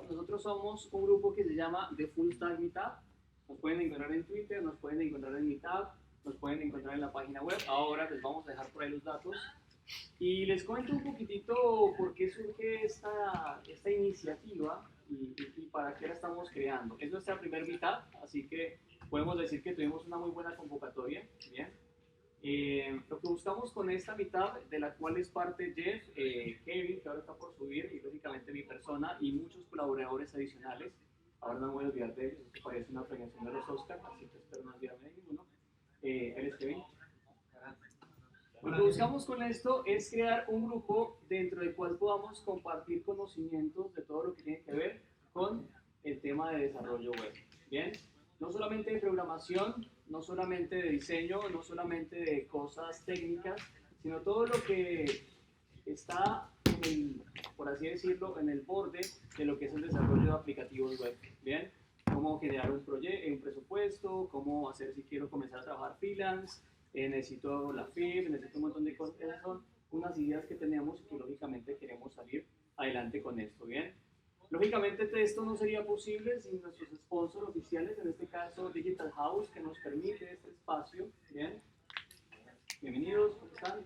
nosotros somos un grupo que se llama The Full Stack Meetup. Nos pueden encontrar en Twitter, nos pueden encontrar en Meetup, nos pueden encontrar en la página web. Ahora les vamos a dejar por ahí los datos. Y les cuento un poquitito por qué surge esta iniciativa y para qué la estamos creando. Es nuestra primer Meetup, así que podemos decir que tuvimos una muy buena convocatoria. Bien. Lo que buscamos con esta mitad, de la cual es parte Jeff, Kevin, que ahora está por subir, y lógicamente mi persona, y muchos colaboradores adicionales. Ahora no me voy a olvidar de ellos, esto parece una premiación de los Oscars, así que espero no olvidarme de ninguno. ¿Eres Kevin? Lo que buscamos con esto es crear un grupo dentro del cual podamos compartir conocimientos de todo lo que tiene que ver con el tema de desarrollo web. Bien, no solamente de programación, no solamente de diseño, no solamente de cosas técnicas, sino todo lo que está en el, por así decirlo, en el borde de lo que es el desarrollo de aplicativos web. Bien, cómo generar un proyecto, un presupuesto, cómo hacer si quiero comenzar a trabajar freelance, necesito la FIB, necesito un montón de cosas. Esas son unas ideas que tenemos y que lógicamente queremos salir adelante con esto. Bien, lógicamente esto no sería posible sin nuestros sponsors oficiales, en este caso Digital House, que nos permite este espacio. Bien, bienvenidos, ¿cómo están?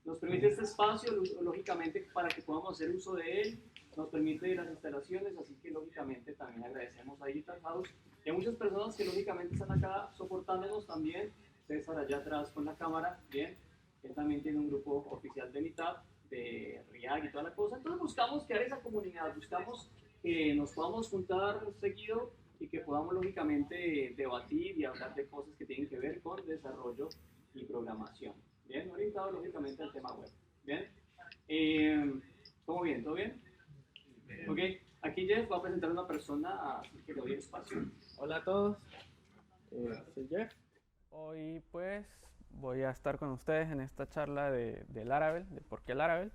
Nos permite este espacio, lógicamente, para que podamos hacer uso de él, nos permite las instalaciones, así que lógicamente también agradecemos a Digital House y a muchas personas que lógicamente están acá soportándonos también. César allá atrás con la cámara, bien, él también tiene un grupo oficial de Meetup, de React y toda la cosa. Entonces buscamos crear esa comunidad, buscamos que nos podamos juntar seguido y que podamos lógicamente debatir y hablar de cosas que tienen que ver con desarrollo y programación. Bien, orientado lógicamente al tema web. Bien, ¿todo bien? ¿Todo bien? Ok, aquí Jeff va a presentar a una persona, así que le doy espacio. Hola a todos, soy Jeff. Hoy pues voy a estar con ustedes en esta charla del Laravel, de por qué Laravel.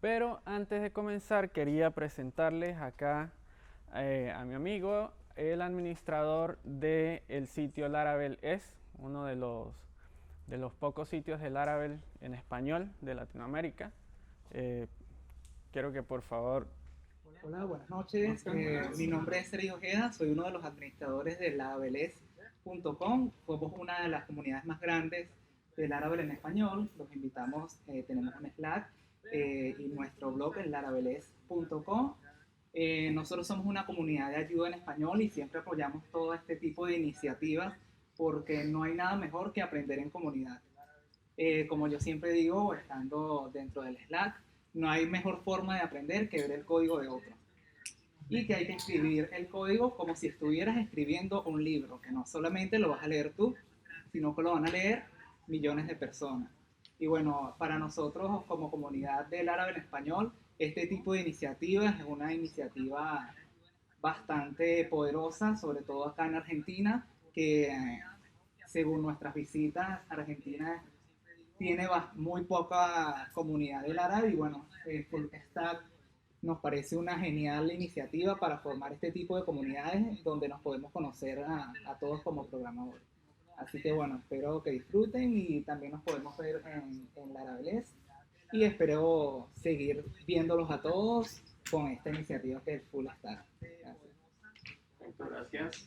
Pero antes de comenzar quería presentarles acá a mi amigo, el administrador del sitio Laravel es uno de los pocos sitios de Laravel en español de Latinoamérica. Quiero que por favor... Hola, buenas noches. Mi nombre es Sergio Ojeda, soy uno de los administradores de laraveles.com. Somos una de las comunidades más grandes de Laravel en español. Los invitamos, tenemos un Slack y nuestro blog es laraveles.com. Nosotros somos una comunidad de ayuda en español y siempre apoyamos todo este tipo de iniciativas porque no hay nada mejor que aprender en comunidad. Como yo siempre digo, estando dentro del Slack, no hay mejor forma de aprender que ver el código de otro. Y que hay que escribir el código como si estuvieras escribiendo un libro, que no solamente lo vas a leer tú, sino que lo van a leer millones de personas. Y bueno, para nosotros como comunidad del árabe en español, este tipo de iniciativas es una iniciativa bastante poderosa, sobre todo acá en Argentina, que según nuestras visitas, Argentina tiene muy poca comunidad del árabe y bueno, esta nos parece una genial iniciativa para formar este tipo de comunidades donde nos podemos conocer a todos como programadores. Así que bueno, espero que disfruten y también nos podemos ver en Laravelés y espero seguir viéndolos a todos con esta iniciativa que es Full Stack. Gracias. Muchas gracias.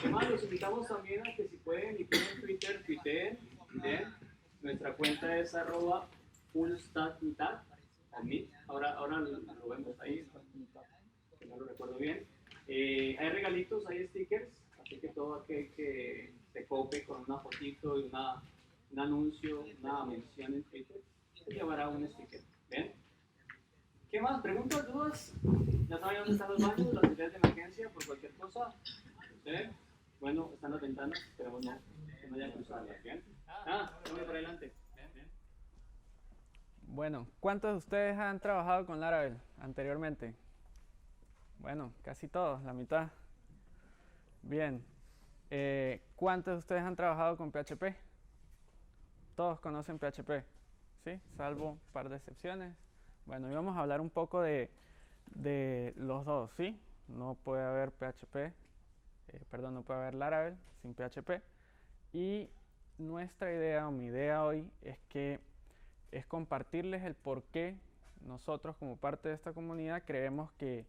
Además, los invitamos también a que si pueden y tienen Twitter, tuiteen. Nuestra cuenta es @fullstackmeetup o meet. Ahora lo vemos ahí, que no lo recuerdo bien. Hay regalitos, hay stickers, así que todo aquel que se cope con una fotito y un anuncio, una mención en Twitter, se llevará un sticker. ¿Bien? ¿Qué más? ¿Preguntas, dudas? ¿Ya saben dónde están los baños, las salidas de emergencia por cualquier cosa? ¿Sí? Bueno, están las ventanas, pero no, que no hayan cruzarlas. ¿Bien? Vamos para adelante. Bien. Bueno, ¿cuántos de ustedes han trabajado con Laravel anteriormente? Bueno, casi todos, la mitad. Bien. ¿Cuántos de ustedes han trabajado con PHP? Todos conocen PHP, ¿sí? Salvo un par de excepciones. Bueno, y vamos a hablar un poco de los dos, ¿sí? No puede haber PHP, no puede haber Laravel sin PHP. Y nuestra idea o mi idea hoy es compartirles el porqué nosotros como parte de esta comunidad creemos que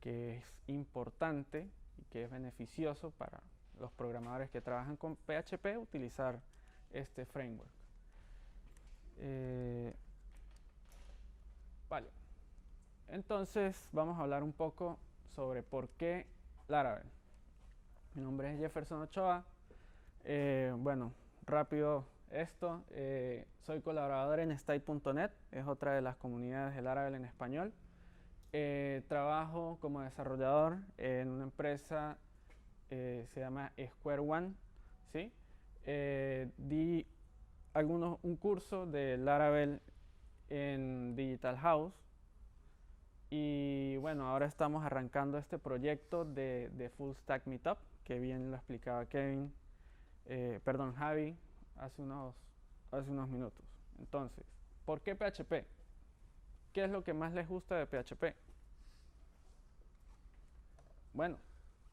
es importante y que es beneficioso para los programadores que trabajan con PHP utilizar este framework. Vale, entonces vamos a hablar un poco sobre por qué Laravel. Mi nombre es Jefferson Ochoa. Bueno, rápido esto. Soy colaborador en State.net, es otra de las comunidades de Laravel en español. Trabajo como desarrollador en una empresa, se llama Square One, ¿sí? Di un curso de Laravel en Digital House y bueno, ahora estamos arrancando este proyecto de Full Stack Meetup, que bien lo explicaba Javi hace unos minutos. Entonces, ¿por qué PHP? ¿Qué es lo que más les gusta de PHP? Bueno,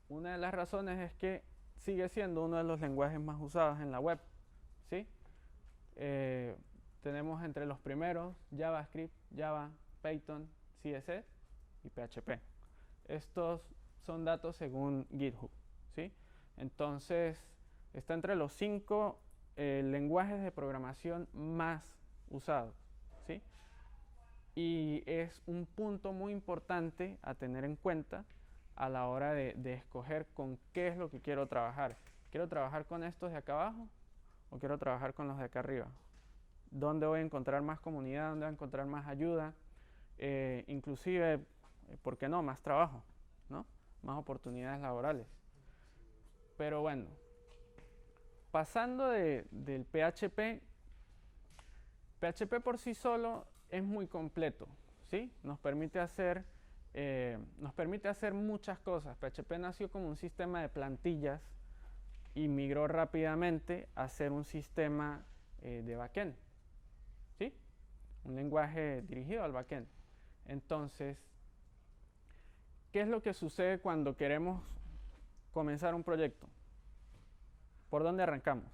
una de las razones es que sigue siendo uno de los lenguajes más usados en la web, ¿sí? Tenemos entre los primeros JavaScript, Java, Python, CSS y PHP. Estos son datos según GitHub, ¿sí? Entonces, está entre los 5 lenguajes de programación más usados, ¿sí? Y es un punto muy importante a tener en cuenta a la hora de escoger con qué es lo que quiero trabajar. ¿Quiero trabajar con estos de acá abajo o quiero trabajar con los de acá arriba? ¿Dónde voy a encontrar más comunidad? ¿Dónde voy a encontrar más ayuda? Inclusive, ¿por qué no? Más trabajo, ¿no? Más oportunidades laborales. Pero bueno, pasando del PHP, PHP por sí solo es muy completo, ¿sí? Nos permite hacer muchas cosas. PHP nació como un sistema de plantillas y migró rápidamente a ser un sistema de backend, ¿sí? Un lenguaje dirigido al backend. Entonces, ¿qué es lo que sucede cuando queremos comenzar un proyecto? ¿Por dónde arrancamos?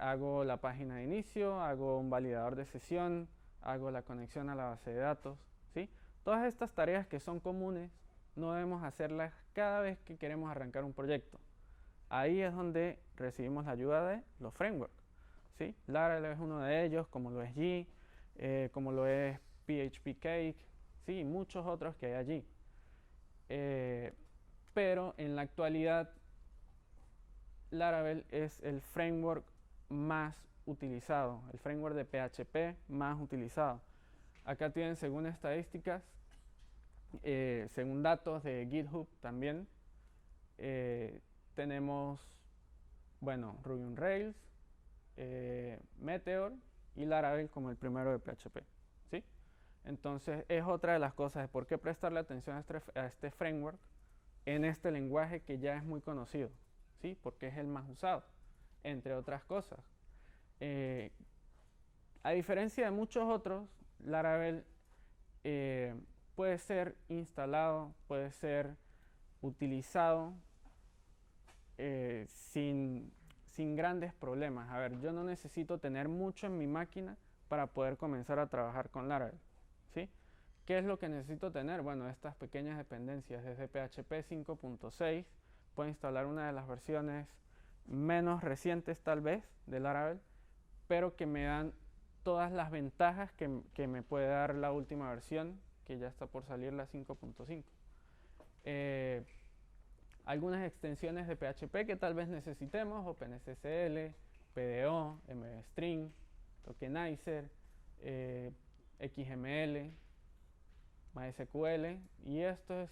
Hago la página de inicio, hago un validador de sesión, hago la conexión a la base de datos, ¿sí? Todas estas tareas que son comunes no debemos hacerlas cada vez que queremos arrancar un proyecto. Ahí es donde recibimos la ayuda de los frameworks, ¿sí? Laravel es uno de ellos, como lo es G, como lo es PHP Cake, ¿sí? Y muchos otros que hay allí. Pero en la actualidad Laravel es el framework más utilizado, el framework de PHP más utilizado. Acá tienen según estadísticas, según datos de GitHub también, tenemos, bueno, Ruby on Rails, Meteor y Laravel como el primero de PHP, ¿sí? Entonces es otra de las cosas de por qué prestarle atención a este framework en este lenguaje que ya es muy conocido, ¿sí? Porque es el más usado, entre otras cosas. A diferencia de muchos otros, Laravel puede ser instalado, puede ser utilizado sin grandes problemas. A ver, yo no necesito tener mucho en mi máquina para poder comenzar a trabajar con Laravel, ¿sí? ¿Qué es lo que necesito tener? Bueno, estas pequeñas dependencias. Desde PHP 5.6 puedo instalar una de las versiones menos recientes tal vez de Laravel, pero que me dan todas las ventajas que me puede dar la última versión, que ya está por salir, la 5.5. Algunas extensiones de PHP que tal vez necesitemos: OpenSSL, PDO, MVString, Tokenizer, XML, MySQL, y esto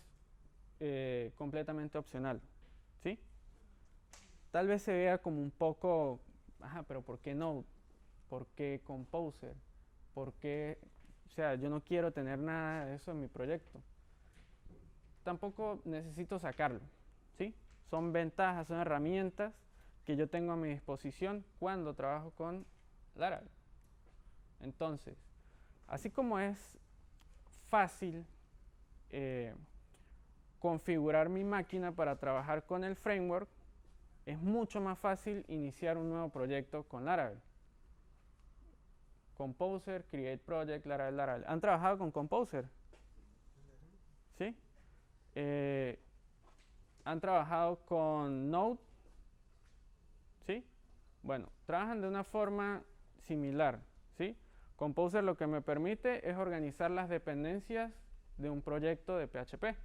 es completamente opcional, ¿sí? Tal vez se vea como un poco, pero ¿por qué Node? ¿Por qué Composer? ¿Por qué? O sea, yo no quiero tener nada de eso en mi proyecto. Tampoco necesito sacarlo, ¿sí? Son ventajas, son herramientas que yo tengo a mi disposición cuando trabajo con Laravel. Entonces, así como es fácil configurar mi máquina para trabajar con el framework, es mucho más fácil iniciar un nuevo proyecto con Laravel. Composer, Create Project, Laravel. ¿Han trabajado con Composer? ¿Sí? ¿Han trabajado con Node? ¿Sí? Bueno, trabajan de una forma similar, ¿sí? Composer lo que me permite es organizar las dependencias de un proyecto de PHP.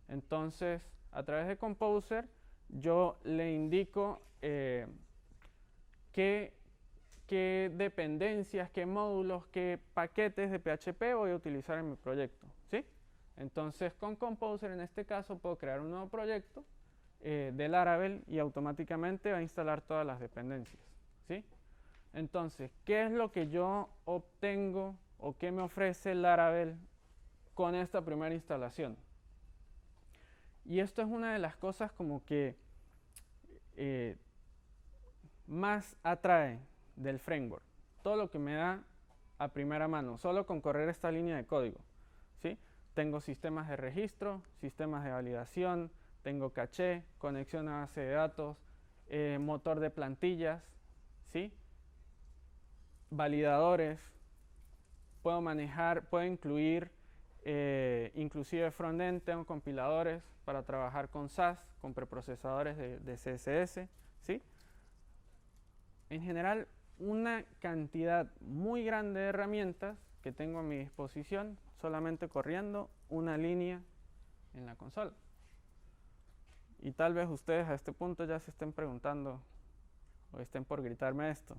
Entonces, a través de Composer, yo le indico qué dependencias, qué módulos, qué paquetes de PHP voy a utilizar en mi proyecto, ¿sí? Entonces, con Composer, en este caso, puedo crear un nuevo proyecto de Laravel y automáticamente va a instalar todas las dependencias, ¿sí? Entonces, ¿qué es lo que yo obtengo o qué me ofrece Laravel con esta primera instalación? Y esto es una de las cosas como que más atrae del framework. Todo lo que me da a primera mano, solo con correr esta línea de código, ¿sí? Tengo sistemas de registro, sistemas de validación, tengo caché, conexión a base de datos, motor de plantillas, ¿sí? Validadores, puedo manejar, puedo incluir inclusive frontend, tengo compiladores para trabajar con SAS, con preprocesadores de CSS, ¿sí? En general, una cantidad muy grande de herramientas que tengo a mi disposición solamente corriendo una línea en la consola. Y tal vez ustedes a este punto ya se estén preguntando o estén por gritarme esto.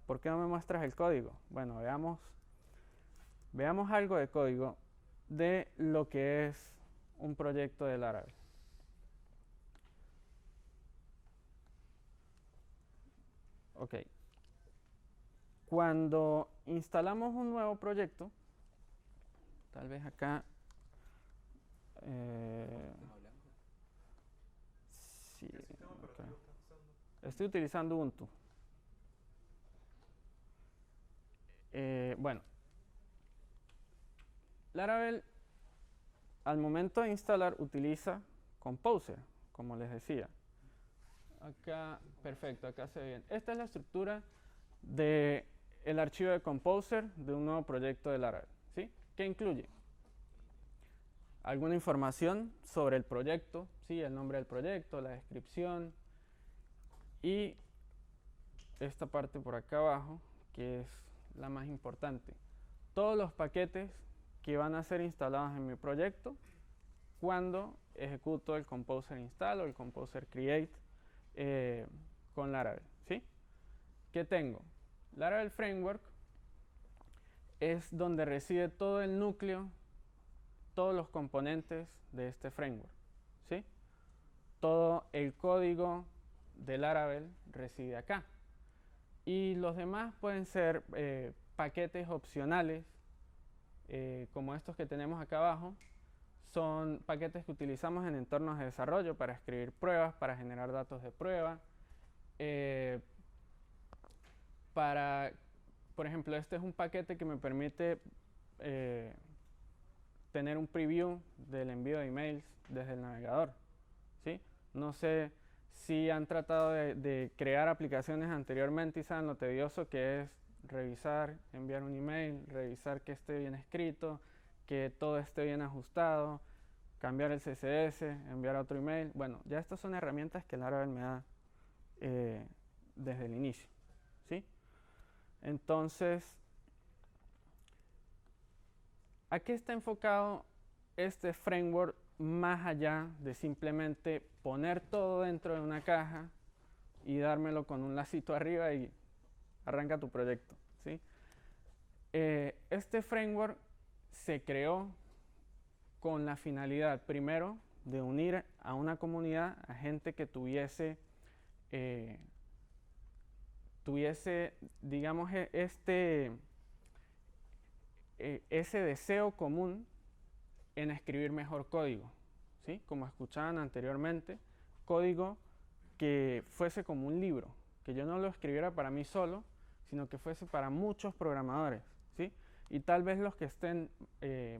¿Por qué no me muestras el código? Bueno, veamos algo de código de lo que es un proyecto de Laravel. Ok. Cuando instalamos un nuevo proyecto, tal vez acá sí, okay. Estoy utilizando Ubuntu. Bueno, Laravel al momento de instalar utiliza Composer, como les decía. Acá, perfecto, acá se ve bien. Esta es la estructura del archivo de Composer de un nuevo proyecto de Laravel, ¿sí? ¿Qué incluye? Alguna información sobre el proyecto, ¿sí? El nombre del proyecto, la descripción y esta parte por acá abajo, que es la más importante. Todos los paquetes que van a ser instalados en mi proyecto cuando ejecuto el Composer install o el Composer create con Laravel, ¿sí? ¿Qué tengo? Laravel Framework es donde reside todo el núcleo, todos los componentes de este framework, ¿sí? Todo el código de Laravel reside acá. Y los demás pueden ser paquetes opcionales, como estos que tenemos acá abajo. Son paquetes que utilizamos en entornos de desarrollo para escribir pruebas, para generar datos de prueba. Por ejemplo, este es un paquete que me permite tener un preview del envío de emails desde el navegador, ¿sí? No sé si han tratado de crear aplicaciones anteriormente y saben lo tedioso que es revisar, enviar un email, revisar que esté bien escrito, que todo esté bien ajustado, cambiar el CSS, enviar otro email. Bueno, ya estas son herramientas que Laravel me da desde el inicio, ¿sí? Entonces, ¿a qué está enfocado este framework más allá de simplemente poner todo dentro de una caja y dármelo con un lacito arriba y arranca tu proyecto, ¿sí? Este framework se creó con la finalidad, primero, de unir a una comunidad, a gente que tuviese, digamos, ese deseo común en escribir mejor código, ¿sí? Como escuchaban anteriormente, código que fuese como un libro, que yo no lo escribiera para mí solo, sino que fuese para muchos programadores, ¿sí? Y tal vez los que estén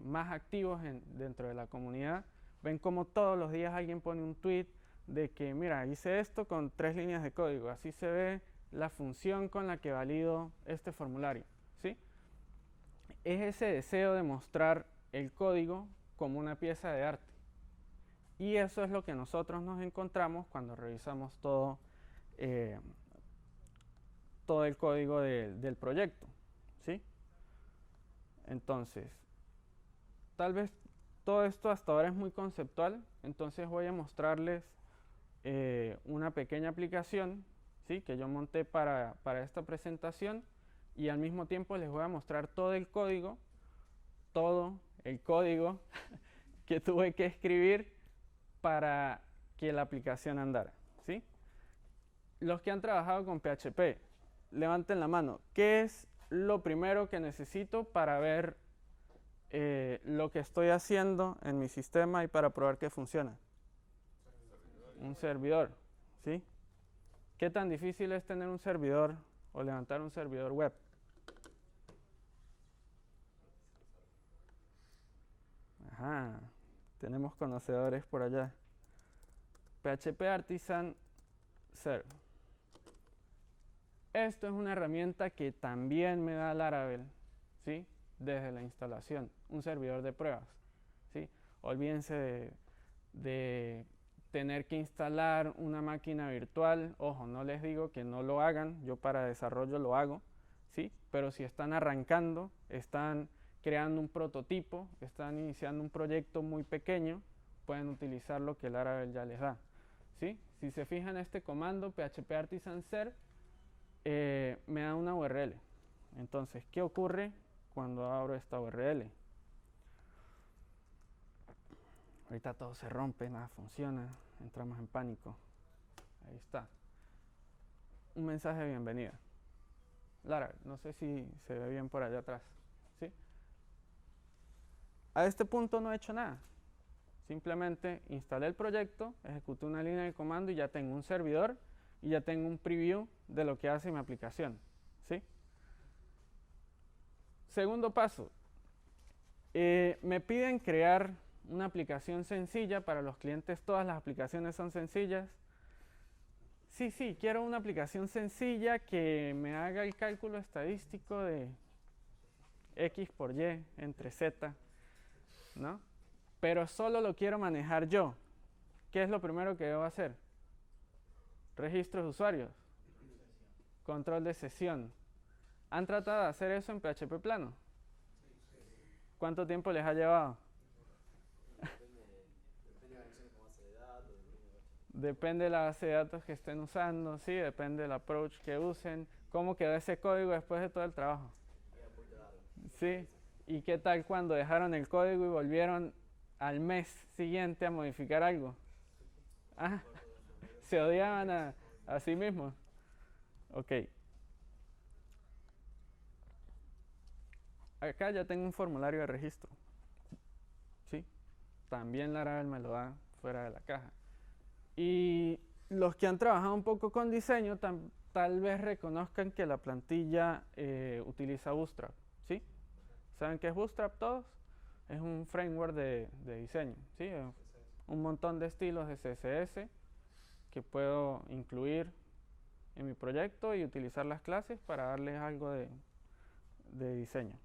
más activos dentro de la comunidad ven como todos los días alguien pone un tweet de que, mira, hice esto con 3 líneas de código, así se ve la función con la que valido este formulario, es ese deseo de mostrar el código como una pieza de arte. Y eso es lo que nosotros nos encontramos cuando revisamos todo el código del proyecto, ¿sí? Entonces, tal vez todo esto hasta ahora es muy conceptual, entonces voy a mostrarles una pequeña aplicación, ¿sí?, que yo monté para esta presentación, y al mismo tiempo les voy a mostrar todo el código que tuve que escribir para que la aplicación andara, ¿sí? Los que han trabajado con PHP, levanten la mano. ¿Qué es lo primero que necesito para ver lo que estoy haciendo en mi sistema y para probar que funciona? Un servidor, ¿sí? ¿Qué tan difícil es tener un servidor o levantar un servidor web? Ajá, tenemos conocedores por allá. PHP Artisan Serve. Esto es una herramienta que también me da Laravel, ¿sí?, desde la instalación, un servidor de pruebas, ¿sí? Olvídense de tener que instalar una máquina virtual. Ojo, no les digo que no lo hagan, yo para desarrollo lo hago, ¿sí? Pero si están arrancando, están creando un prototipo, están iniciando un proyecto muy pequeño, pueden utilizar lo que Laravel ya les da, ¿sí? Si se fijan, este comando PHP Artisan Serve me da una URL. Entonces, ¿qué ocurre cuando abro esta URL? Ahorita todo se rompe, nada funciona, entramos en pánico. Ahí está. Un mensaje de bienvenida. Laravel, no sé si se ve bien por allá atrás, ¿sí? A este punto no he hecho nada. Simplemente instalé el proyecto, ejecuté una línea de comando y ya tengo un servidor y ya tengo un preview de lo que hace mi aplicación, ¿sí? Segundo paso, me piden crear una aplicación sencilla para los clientes. Todas las aplicaciones son sencillas. Sí, quiero una aplicación sencilla que me haga el cálculo estadístico de X por Y entre Z, ¿no? Pero solo lo quiero manejar yo. ¿Qué es lo primero que debo hacer? Registros de usuarios, control de sesión. ¿Han tratado de hacer eso en PHP plano? ¿Cuánto tiempo les ha llevado? Depende de la base de datos que estén usando, sí, depende del approach que usen. ¿Cómo quedó ese código después de todo el trabajo? Sí. ¿Y qué tal cuando dejaron el código y volvieron al mes siguiente a modificar algo? Ah, se odiaban a sí mismos. Ok. Acá ya tengo un formulario de registro, ¿sí? También Laravel me lo da fuera de la caja. Y los que han trabajado un poco con diseño tal vez reconozcan que la plantilla utiliza Bootstrap, ¿sí? ¿Saben qué es Bootstrap todos? Es un framework de diseño, ¿sí? Un montón de estilos de CSS que puedo incluir en mi proyecto y utilizar las clases para darles algo de diseño,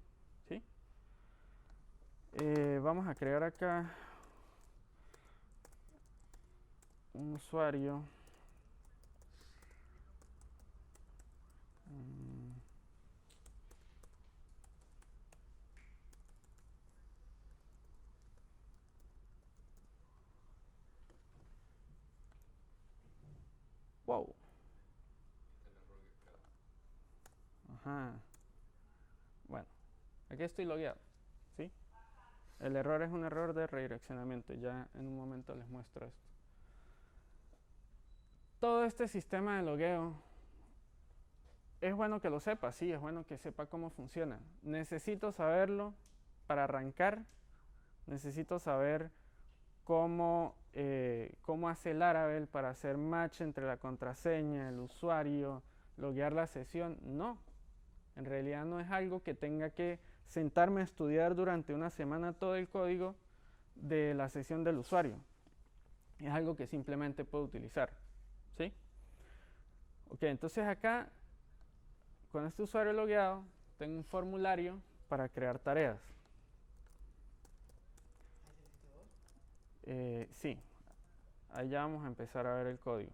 ¿sí? Vamos a crear acá un usuario. Wow. Ajá. Bueno, aquí estoy logueado, ¿sí? El error es un error de redireccionamiento. Ya en un momento les muestro esto. Todo este sistema de logueo es bueno que lo sepa, sí, es bueno que sepa cómo funciona. Necesito saberlo para arrancar. Necesito saber cómo hace Laravel para hacer match entre la contraseña, el usuario, loguear la sesión. No, en realidad no es algo que tenga que sentarme a estudiar durante una semana todo el código de la sesión del usuario. Es algo que simplemente puedo utilizar, ¿sí? Ok, entonces acá, con este usuario logueado, tengo un formulario para crear tareas. Sí, ahí ya vamos a empezar a ver el código.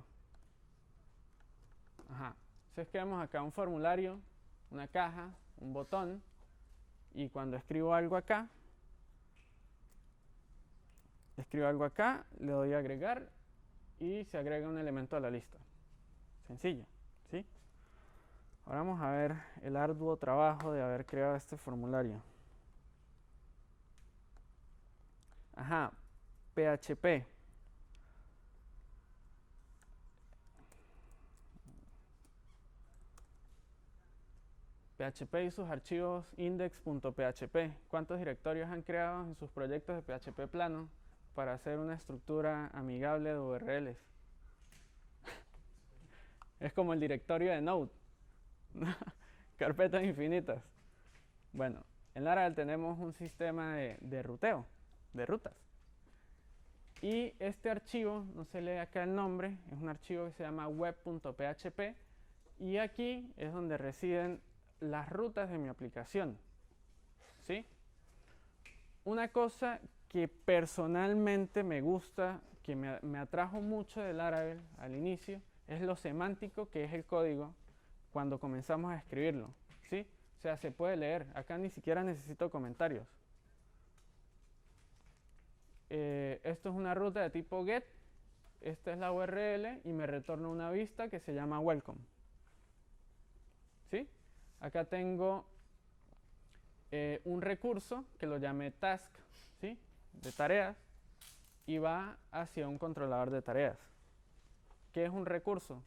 Ajá. Entonces creamos acá un formulario, una caja, un botón, y cuando escribo algo acá, le doy a agregar y se agrega un elemento a la lista. Sencillo, ¿sí? Ahora vamos a ver el arduo trabajo de haber creado este formulario. Ajá, PHP. PHP y sus archivos index.php. ¿Cuántos directorios han creado en sus proyectos de PHP plano para hacer una estructura amigable de URLs? Es como el directorio de Node. Carpetas infinitas. Bueno, en Laravel tenemos un sistema de ruteo, de rutas. Y este archivo, no se lee acá el nombre, es un archivo que se llama web.php. Y aquí es donde residen las rutas de mi aplicación. ¿Sí? Una cosa que personalmente me gusta, que me atrajo mucho de Laravel al inicio, es lo semántico que es el código cuando comenzamos a escribirlo. ¿Sí? O sea, se puede leer. Acá ni siquiera necesito comentarios. Esto es una ruta de tipo get. Esta es la URL y me retorna una vista que se llama welcome. ¿Sí? Acá tengo un recurso que lo llamé task, ¿sí? De tareas, y va hacia un controlador de tareas. ¿Qué es un recurso?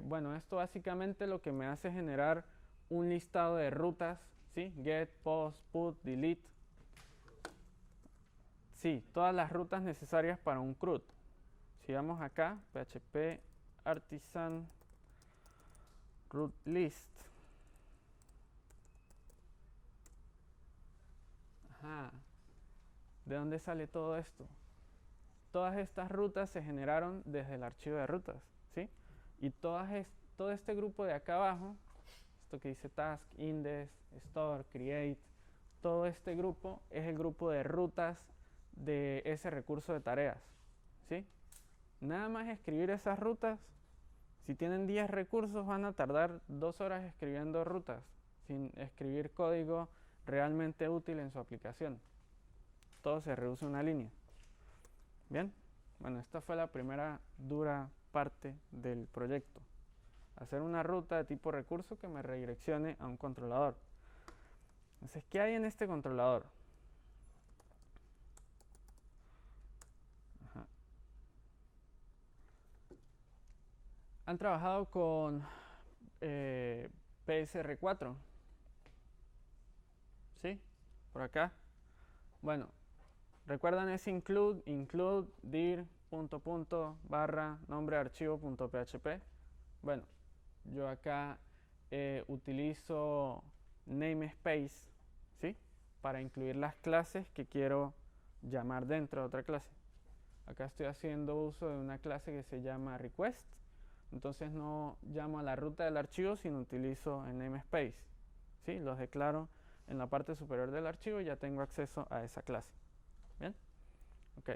Bueno, esto básicamente lo que me hace es generar un listado de rutas, ¿sí? Get, post, put, delete. Sí, todas las rutas necesarias para un CRUD. Si vamos acá, PHP artisan root list. Ajá. ¿De dónde sale todo esto? Todas estas rutas se generaron desde el archivo de rutas, ¿sí? Y todo este grupo de acá abajo, esto que dice task, index, store, create, todo este grupo es el grupo de rutas de ese recurso de tareas, ¿sí? Nada más escribir esas rutas, si tienen 10 recursos van a tardar 2 horas escribiendo rutas, sin escribir código realmente útil en su aplicación. Todo se reduce a una línea. Bien, bueno, esta fue la primera dura parte del proyecto. Hacer una ruta de tipo recurso que me redireccione a un controlador. Entonces, ¿qué hay en este controlador? Ajá. ¿Han trabajado con PSR4? ¿Sí? Por acá. Bueno, ¿recuerdan ese include dir .. nombre archivo .php? Bueno, yo acá utilizo namespace, ¿sí? Para incluir las clases que quiero llamar dentro de otra clase. Acá estoy haciendo uso de una clase que se llama request. Entonces no llamo a la ruta del archivo, sino utilizo el namespace, ¿sí? Los declaro en la parte superior del archivo y ya tengo acceso a esa clase. ¿Bien? Ok.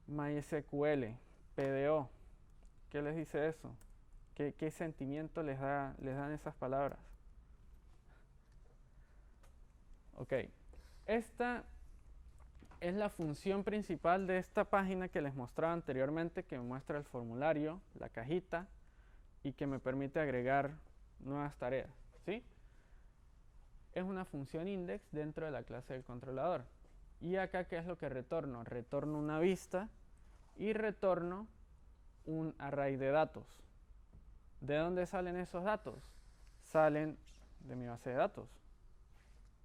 MySQL, PDO. ¿Qué les dice eso? ¿Qué sentimiento les dan esas palabras? Ok. Esta es la función principal de esta página que les mostraba anteriormente, que me muestra el formulario, la cajita, y que me permite agregar nuevas tareas, ¿sí? Es una función index dentro de la clase del controlador. Y acá, ¿qué es lo que retorno? Retorno una vista y retorno un array de datos. ¿De dónde salen esos datos? Salen de mi base de datos,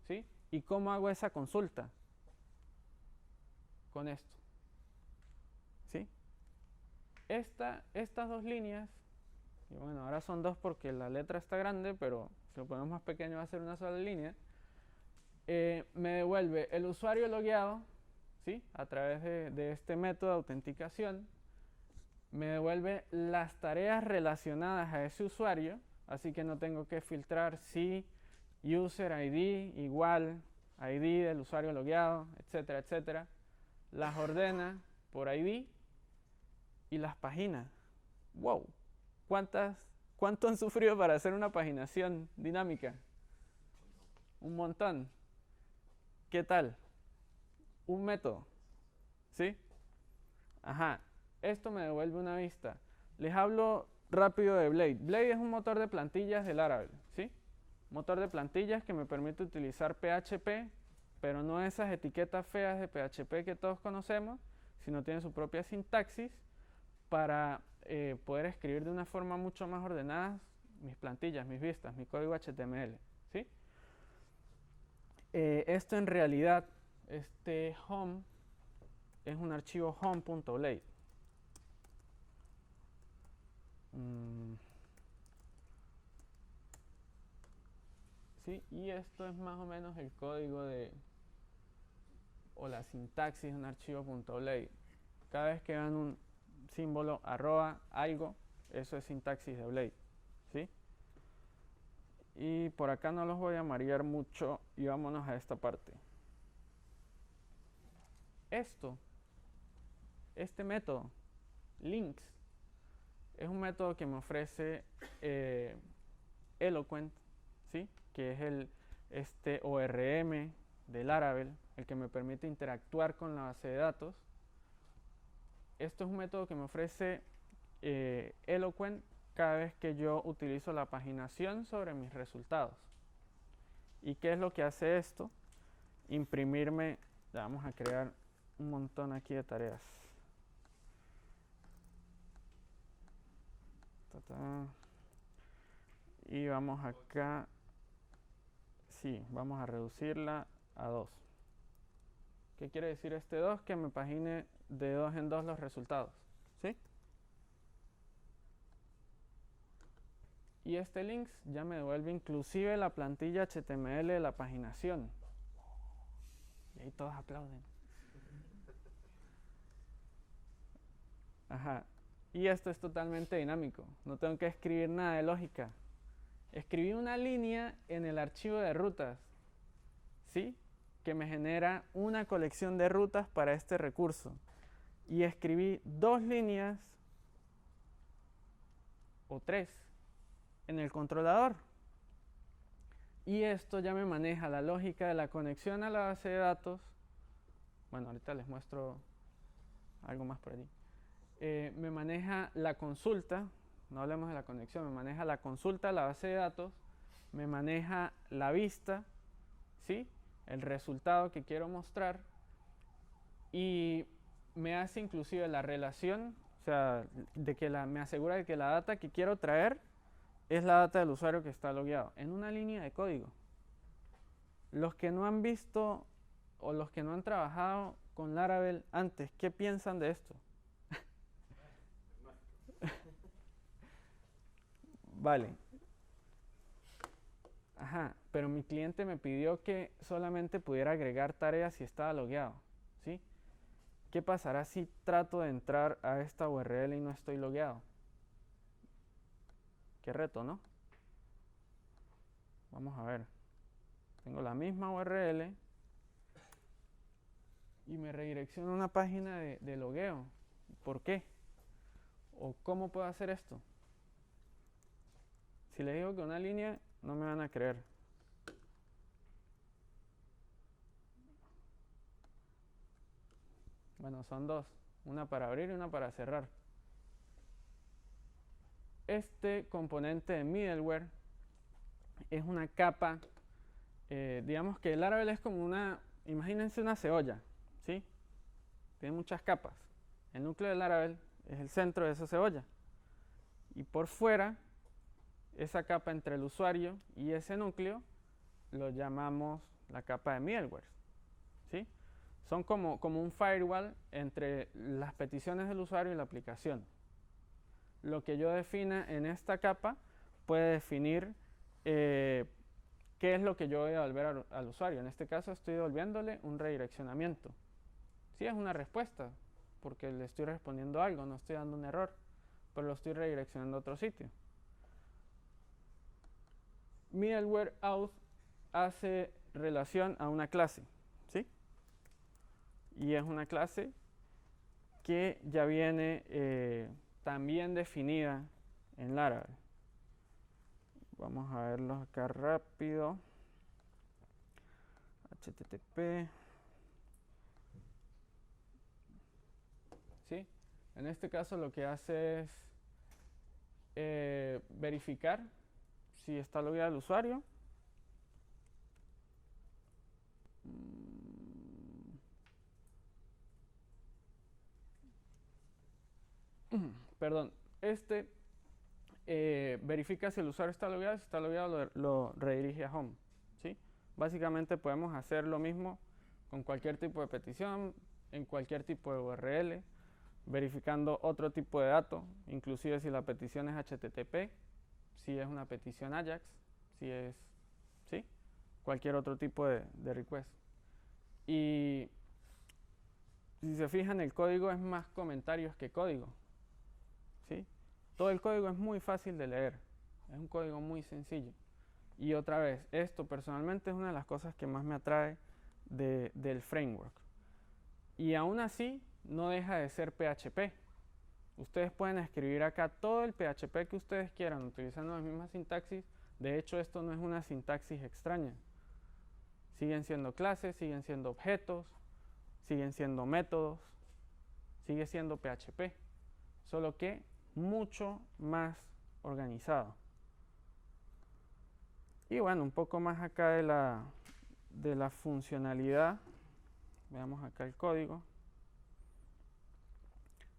¿sí? ¿Y cómo hago esa consulta? Con esto, ¿sí? Estas dos líneas, y bueno, ahora son dos porque la letra está grande, pero si lo ponemos más pequeño va a ser una sola línea, me devuelve el usuario logueado, ¿sí? A través de este método de autenticación, me devuelve las tareas relacionadas a ese usuario, así que no tengo que filtrar si user ID igual ID del usuario logueado, etcétera, etcétera. Las ordena por ID y las páginas. ¡Wow! ¿Cuánto han sufrido para hacer una paginación dinámica? Un montón. ¿Qué tal? Un método. ¿Sí? Ajá. Esto me devuelve una vista. Les hablo rápido de Blade. Blade es un motor de plantillas de Laravel. ¿Sí? Motor de plantillas que me permite utilizar PHP, pero no esas etiquetas feas de PHP que todos conocemos, sino tiene su propia sintaxis para poder escribir de una forma mucho más ordenada mis plantillas, mis vistas, mi código HTML. ¿Sí? Esto en realidad, este home es un archivo home.blade. ¿Sí? Y esto es más o menos el código o la sintaxis de un archivo .blade. Cada vez que vean un símbolo arroba algo, eso es sintaxis de Blade. ¿Sí? Y por acá no los voy a marear mucho y vámonos a esta parte. Este método, links, es un método que me ofrece Eloquent, ¿sí? Que es este ORM de Laravel, el que me permite interactuar con la base de datos. Esto es un método que me ofrece Eloquent cada vez que yo utilizo la paginación sobre mis resultados. ¿Y qué es lo que hace esto? Imprimirme, ya vamos a crear un montón aquí de tareas. Y vamos acá, sí, vamos a reducirla a 2. ¿Qué quiere decir este 2? Que me pagine de 2 en 2 los resultados, ¿sí? Y este links ya me devuelve inclusive la plantilla HTML de la paginación. Y ahí todos aplauden. Ajá. Y esto es totalmente dinámico. No tengo que escribir nada de lógica. Escribí una línea en el archivo de rutas, ¿sí? Que me genera una colección de rutas para este recurso. Y escribí 2 líneas o 3 en el controlador. Y esto ya me maneja la lógica de la conexión a la base de datos. Bueno, ahorita les muestro algo más por allí. Me maneja la consulta, no hablemos de la conexión, me maneja la consulta a la base de datos, me maneja la vista, ¿sí? El resultado que quiero mostrar, y me hace inclusive la relación, o sea, me asegura de que la data que quiero traer es la data del usuario que está logueado, en una línea de código. Los que no han visto o los que no han trabajado con Laravel antes, ¿qué piensan de esto? Vale. Ajá, pero mi cliente me pidió que solamente pudiera agregar tareas si estaba logueado, ¿sí? ¿Qué pasará si trato de entrar a esta URL y no estoy logueado? Qué reto, ¿no? Vamos a ver. Tengo la misma URL y me redirecciona a una página de logueo. ¿Por qué? ¿O cómo puedo hacer esto? Si les digo que una línea, no me van a creer. Bueno, son 2. Una para abrir y una para cerrar. Este componente de middleware es una capa, digamos que el Laravel es como imagínense una cebolla, ¿sí? Tiene muchas capas. El núcleo del Laravel es el centro de esa cebolla. Y por fuera, esa capa entre el usuario y ese núcleo lo llamamos la capa de middleware, ¿sí? Son como un firewall entre las peticiones del usuario y la aplicación. Lo que yo defina en esta capa puede definir qué es lo que yo voy a devolver al usuario. En este caso estoy devolviéndole un redireccionamiento. Sí, es una respuesta, porque le estoy respondiendo algo, no estoy dando un error, pero lo estoy redireccionando a otro sitio. middleware auth hace relación a una clase, ¿sí? Y es una clase que ya viene también definida en Laravel. Vamos a verlos acá rápido. HTTP. ¿Sí? En este caso lo que hace es verificar si está logueado el usuario. Perdón, verifica si el usuario está logueado. Si está logueado, lo redirige a home, ¿sí? Básicamente podemos hacer lo mismo con cualquier tipo de petición, en cualquier tipo de URL, verificando otro tipo de datos, inclusive si la petición es HTTP, si es una petición AJAX, si es, ¿sí? Cualquier otro tipo de request. Y si se fijan, el código es más comentarios que código, ¿sí? Todo el código es muy fácil de leer, es un código muy sencillo. Y otra vez, esto personalmente es una de las cosas que más me atrae del framework. Y aún así, no deja de ser PHP. Ustedes pueden escribir acá todo el PHP que ustedes quieran, utilizando la misma sintaxis. De hecho, esto no es una sintaxis extraña. Siguen siendo clases, siguen siendo objetos, siguen siendo métodos, sigue siendo PHP. Solo que mucho más organizado. Y bueno, un poco más acá de la funcionalidad. Veamos acá el código.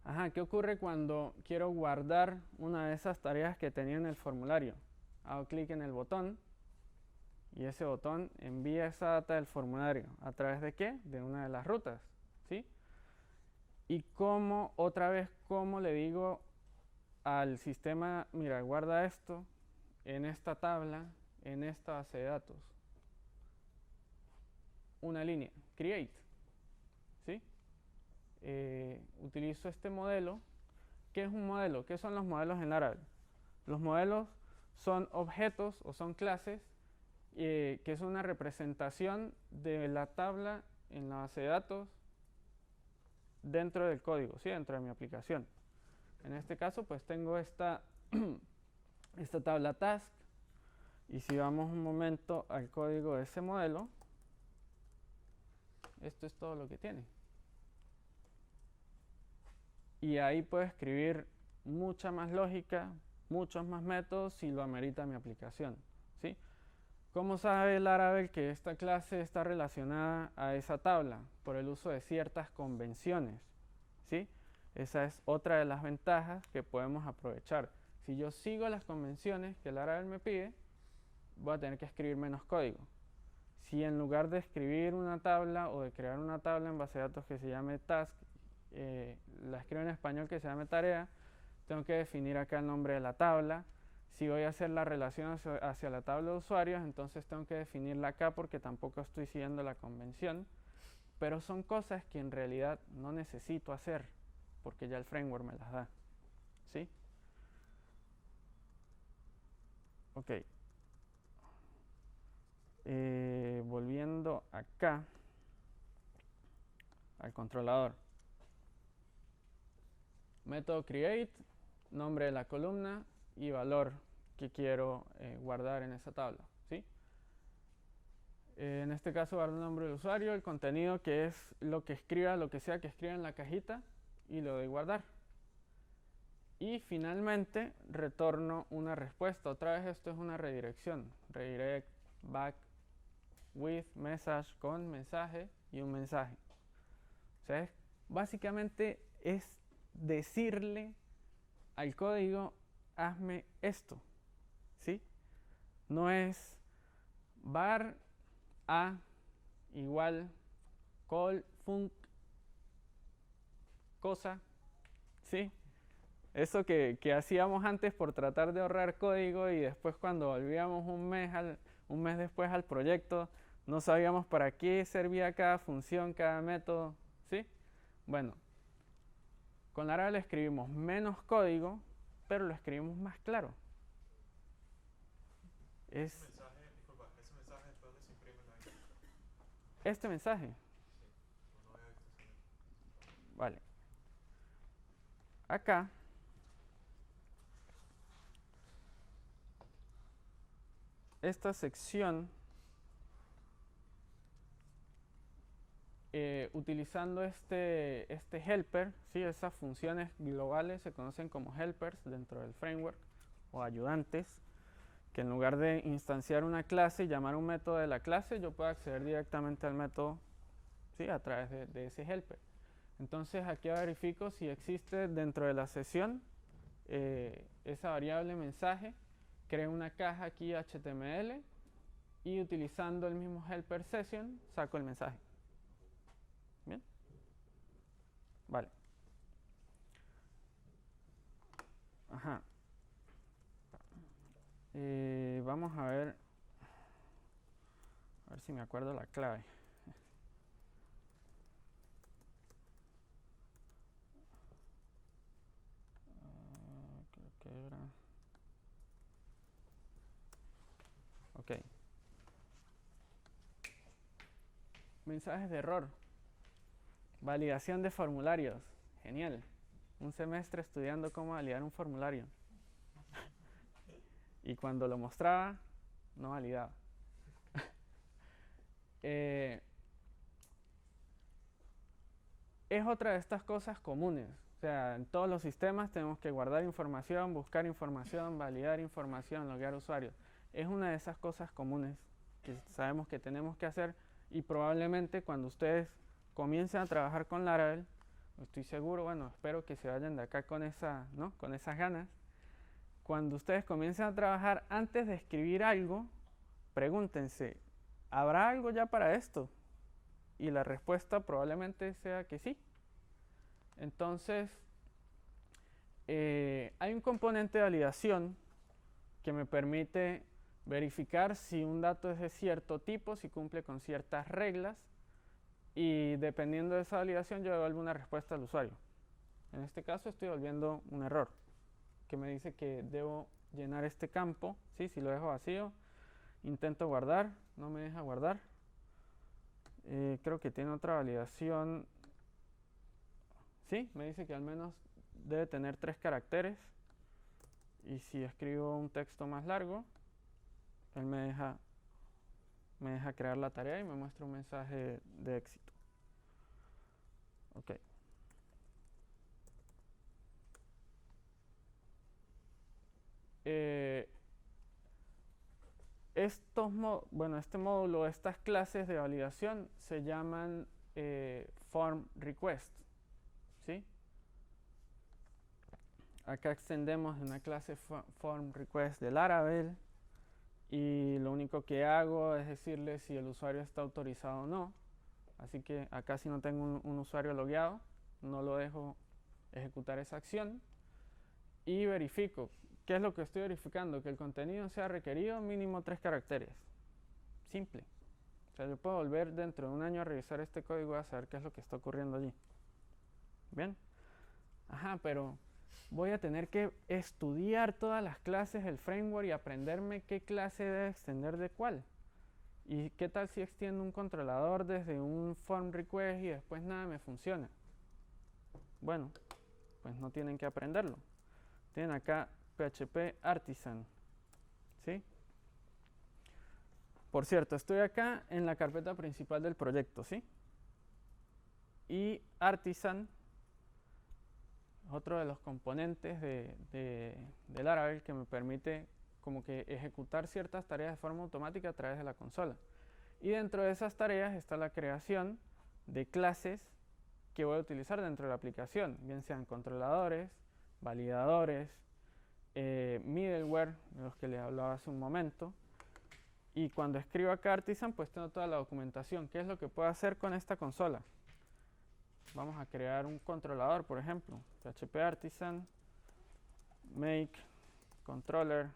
Ajá, ¿qué ocurre cuando quiero guardar una de esas tareas que tenía en el formulario? Hago clic en el botón y ese botón envía esa data del formulario. ¿A través de qué? De una de las rutas, ¿sí? Y otra vez, ¿cómo le digo al sistema, mira, guarda esto en esta tabla, en esta base de datos? Una línea, create, ¿sí? Utilizo este modelo. ¿Qué es un modelo? ¿Qué son los modelos en Laravel? Los modelos son objetos o son clases que es una representación de la tabla en la base de datos dentro del código, ¿sí? Dentro de mi aplicación. En este caso, pues tengo esta tabla task, y si vamos un momento al código de ese modelo, esto es todo lo que tiene. Y ahí puedo escribir mucha más lógica, muchos más métodos si lo amerita mi aplicación, ¿sí? ¿Cómo sabe Laravel que esta clase está relacionada a esa tabla? Por el uso de ciertas convenciones, ¿sí? Esa es otra de las ventajas que podemos aprovechar. Si yo sigo las convenciones que Laravel me pide, voy a tener que escribir menos código. Si en lugar de escribir una tabla o de crear una tabla en base de datos que se llame task, la escribo en español que se llame tarea, tengo que definir acá el nombre de la tabla. Si voy a hacer la relación hacia la tabla de usuarios, entonces tengo que definirla acá porque tampoco estoy siguiendo la convención. Pero son cosas que en realidad no necesito hacer porque ya el framework me las da, ¿sí? Ok. Volviendo acá al controlador. Método create, nombre de la columna y valor que quiero guardar en esa tabla, ¿sí? En este caso guardo el nombre del usuario, el contenido que es lo que escriba, lo que sea que escriba en la cajita, y lo doy guardar. Y finalmente retorno una respuesta. Otra vez esto es una redirección. Redirect back with message, con mensaje y un mensaje. O sea, básicamente es decirle al código, hazme esto, ¿sí? No es var a igual call func cosa, ¿sí? Eso que hacíamos antes por tratar de ahorrar código, y después cuando volvíamos un mes después al proyecto, no sabíamos para qué servía cada función, cada método, ¿sí? Bueno, con Laravel escribimos menos código, pero lo escribimos más claro. Es este mensaje. Vale. Acá esta sección, utilizando este helper, ¿sí? Esas funciones globales se conocen como helpers dentro del framework o ayudantes, que en lugar de instanciar una clase y llamar un método de la clase, yo puedo acceder directamente al método, ¿sí? A través de ese helper. Entonces aquí verifico si existe dentro de la sesión esa variable mensaje, creo una caja aquí HTML y utilizando el mismo helper session saco el mensaje. Bien. Vale. Ajá. Vamos a ver si me acuerdo la clave. Creo que era. Ok. Mensajes de error. Validación de formularios. Genial. Un semestre estudiando cómo validar un formulario. Y cuando lo mostraba, no validaba. Es otra de estas cosas comunes. O sea, en todos los sistemas tenemos que guardar información, buscar información, validar información, loguear usuarios. Es una de esas cosas comunes que sabemos que tenemos que hacer y probablemente cuando ustedes comiencen a trabajar con Laravel, estoy seguro, bueno, espero que se vayan de acá con con esas ganas. Cuando ustedes comiencen a trabajar, antes de escribir algo, pregúntense, ¿habrá algo ya para esto? Y la respuesta probablemente sea que sí. Entonces, hay un componente de validación que me permite verificar si un dato es de cierto tipo, si cumple con ciertas reglas, y dependiendo de esa validación yo devuelvo una respuesta al usuario. En este caso estoy devolviendo un error que me dice que debo llenar este campo, ¿sí? Si lo dejo vacío, intento guardar, no me deja guardar. Creo que tiene otra validación. Sí, me dice que al menos debe tener 3 caracteres. Y si escribo un texto más largo, él me deja crear la tarea y me muestra un mensaje de éxito. Ok. Este módulo, estas clases de validación se llaman form request, ¿sí? Acá extendemos una clase form request de Laravel y lo único que hago es decirle si el usuario está autorizado o no. Así que acá si no tengo un usuario logueado, no lo dejo ejecutar esa acción y verifico. ¿Qué es lo que estoy verificando? Que el contenido sea requerido mínimo 3 caracteres. Simple. O sea, yo puedo volver dentro de un año a revisar este código y a saber qué es lo que está ocurriendo allí. ¿Bien? Ajá, pero voy a tener que estudiar todas las clases del framework y aprenderme qué clase debe extender de cuál. ¿Y qué tal si extiendo un controlador desde un form request y después nada me funciona? Bueno, pues no tienen que aprenderlo. Tienen acá PHP Artisan, ¿sí? Por cierto, estoy acá en la carpeta principal del proyecto, ¿sí? Y Artisan, otro de los componentes de Laravel que me permite como que ejecutar ciertas tareas de forma automática a través de la consola. Y dentro de esas tareas está la creación de clases que voy a utilizar dentro de la aplicación, bien sean controladores, validadores, middleware, de los que les hablaba hace un momento. Y cuando escribo acá Artisan, pues tengo toda la documentación. ¿Qué es lo que puedo hacer con esta consola? Vamos a crear un controlador, por ejemplo. PHP Artisan, make, controller,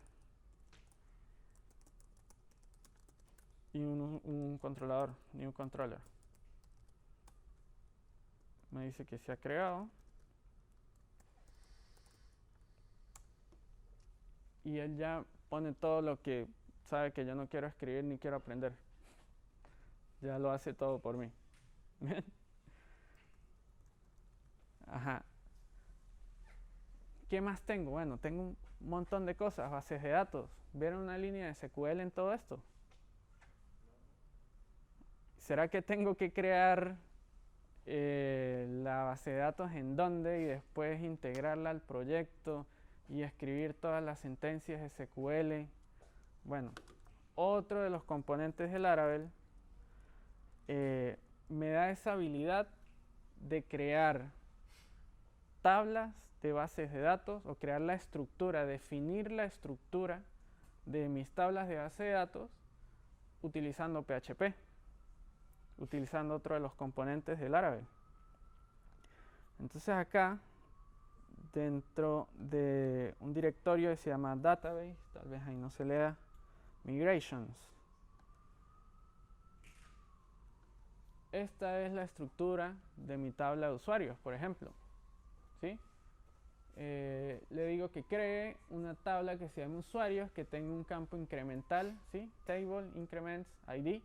y un controlador, new controller. Me dice que se ha creado. Y él ya pone todo lo que sabe que yo no quiero escribir ni quiero aprender. ya lo hace todo por mí. Bien. Ajá. ¿Qué más tengo? Bueno, tengo un montón de cosas, bases de datos. ¿Vieron una línea de SQL en todo esto? ¿Será que tengo que crear la base de datos en dónde y después integrarla al proyecto y escribir todas las sentencias SQL? Bueno, otro de los componentes del Laravel me da esa habilidad de crear tablas de bases de datos o crear la estructura, definir la estructura de mis tablas de base de datos utilizando PHP, utilizando otro de los componentes del Laravel. Entonces acá, dentro de un directorio que se llama Database, tal vez ahí no se lea, Migrations. Esta es la estructura de mi tabla de usuarios, por ejemplo. ¿Sí? Le digo que cree una tabla que se llame usuarios, que tenga un campo incremental, ¿sí? Table, increments, ID,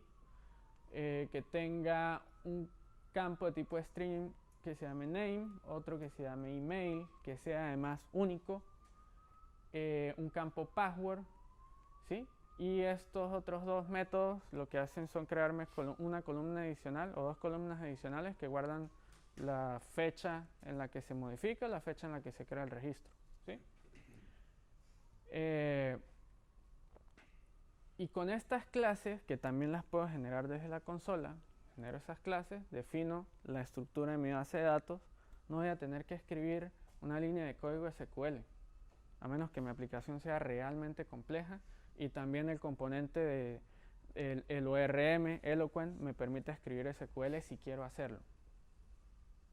que tenga un campo de tipo string que se llame name, otro que se llame email, que sea además único, un campo password, ¿sí? Y estos otros dos métodos lo que hacen son crearme una columna adicional o dos columnas adicionales que guardan la fecha en la que se modifica, la fecha en la que se crea el registro, ¿sí? Y con estas clases, que también las puedo generar desde la consola, genero esas clases, defino la estructura de mi base de datos, no voy a tener que escribir una línea de código SQL, a menos que mi aplicación sea realmente compleja, y también el componente de el ORM, Eloquent, me permite escribir SQL si quiero hacerlo.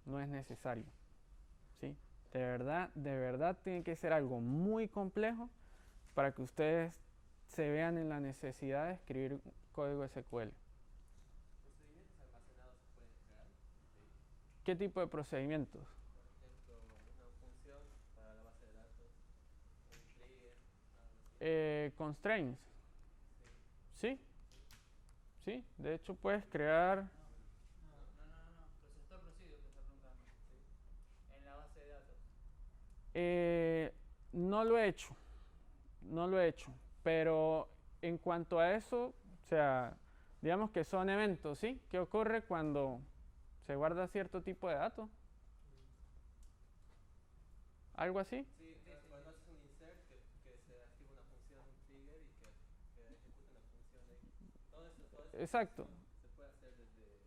No es necesario, ¿sí? De verdad tiene que ser algo muy complejo para que ustedes se vean en la necesidad de escribir código SQL. ¿Procedimientos almacenados se pueden crear? ¿Qué tipo de procedimientos? Por ejemplo, una función para la base de datos, un trigger, algo así. Constraints. Sí. ¿Sí? ¿Sí? De hecho puedes crear... Procesor procedure te está preguntando. Sí. En la base de datos. No lo he hecho, pero en cuanto a eso, o sea, digamos que son eventos, ¿sí? ¿Qué ocurre cuando se guarda cierto tipo de datos? ¿Algo así? Sí, cuando haces un insert, que se activa una función, un trigger y que ejecuta una función X. Todo eso Exacto. se puede hacer desde...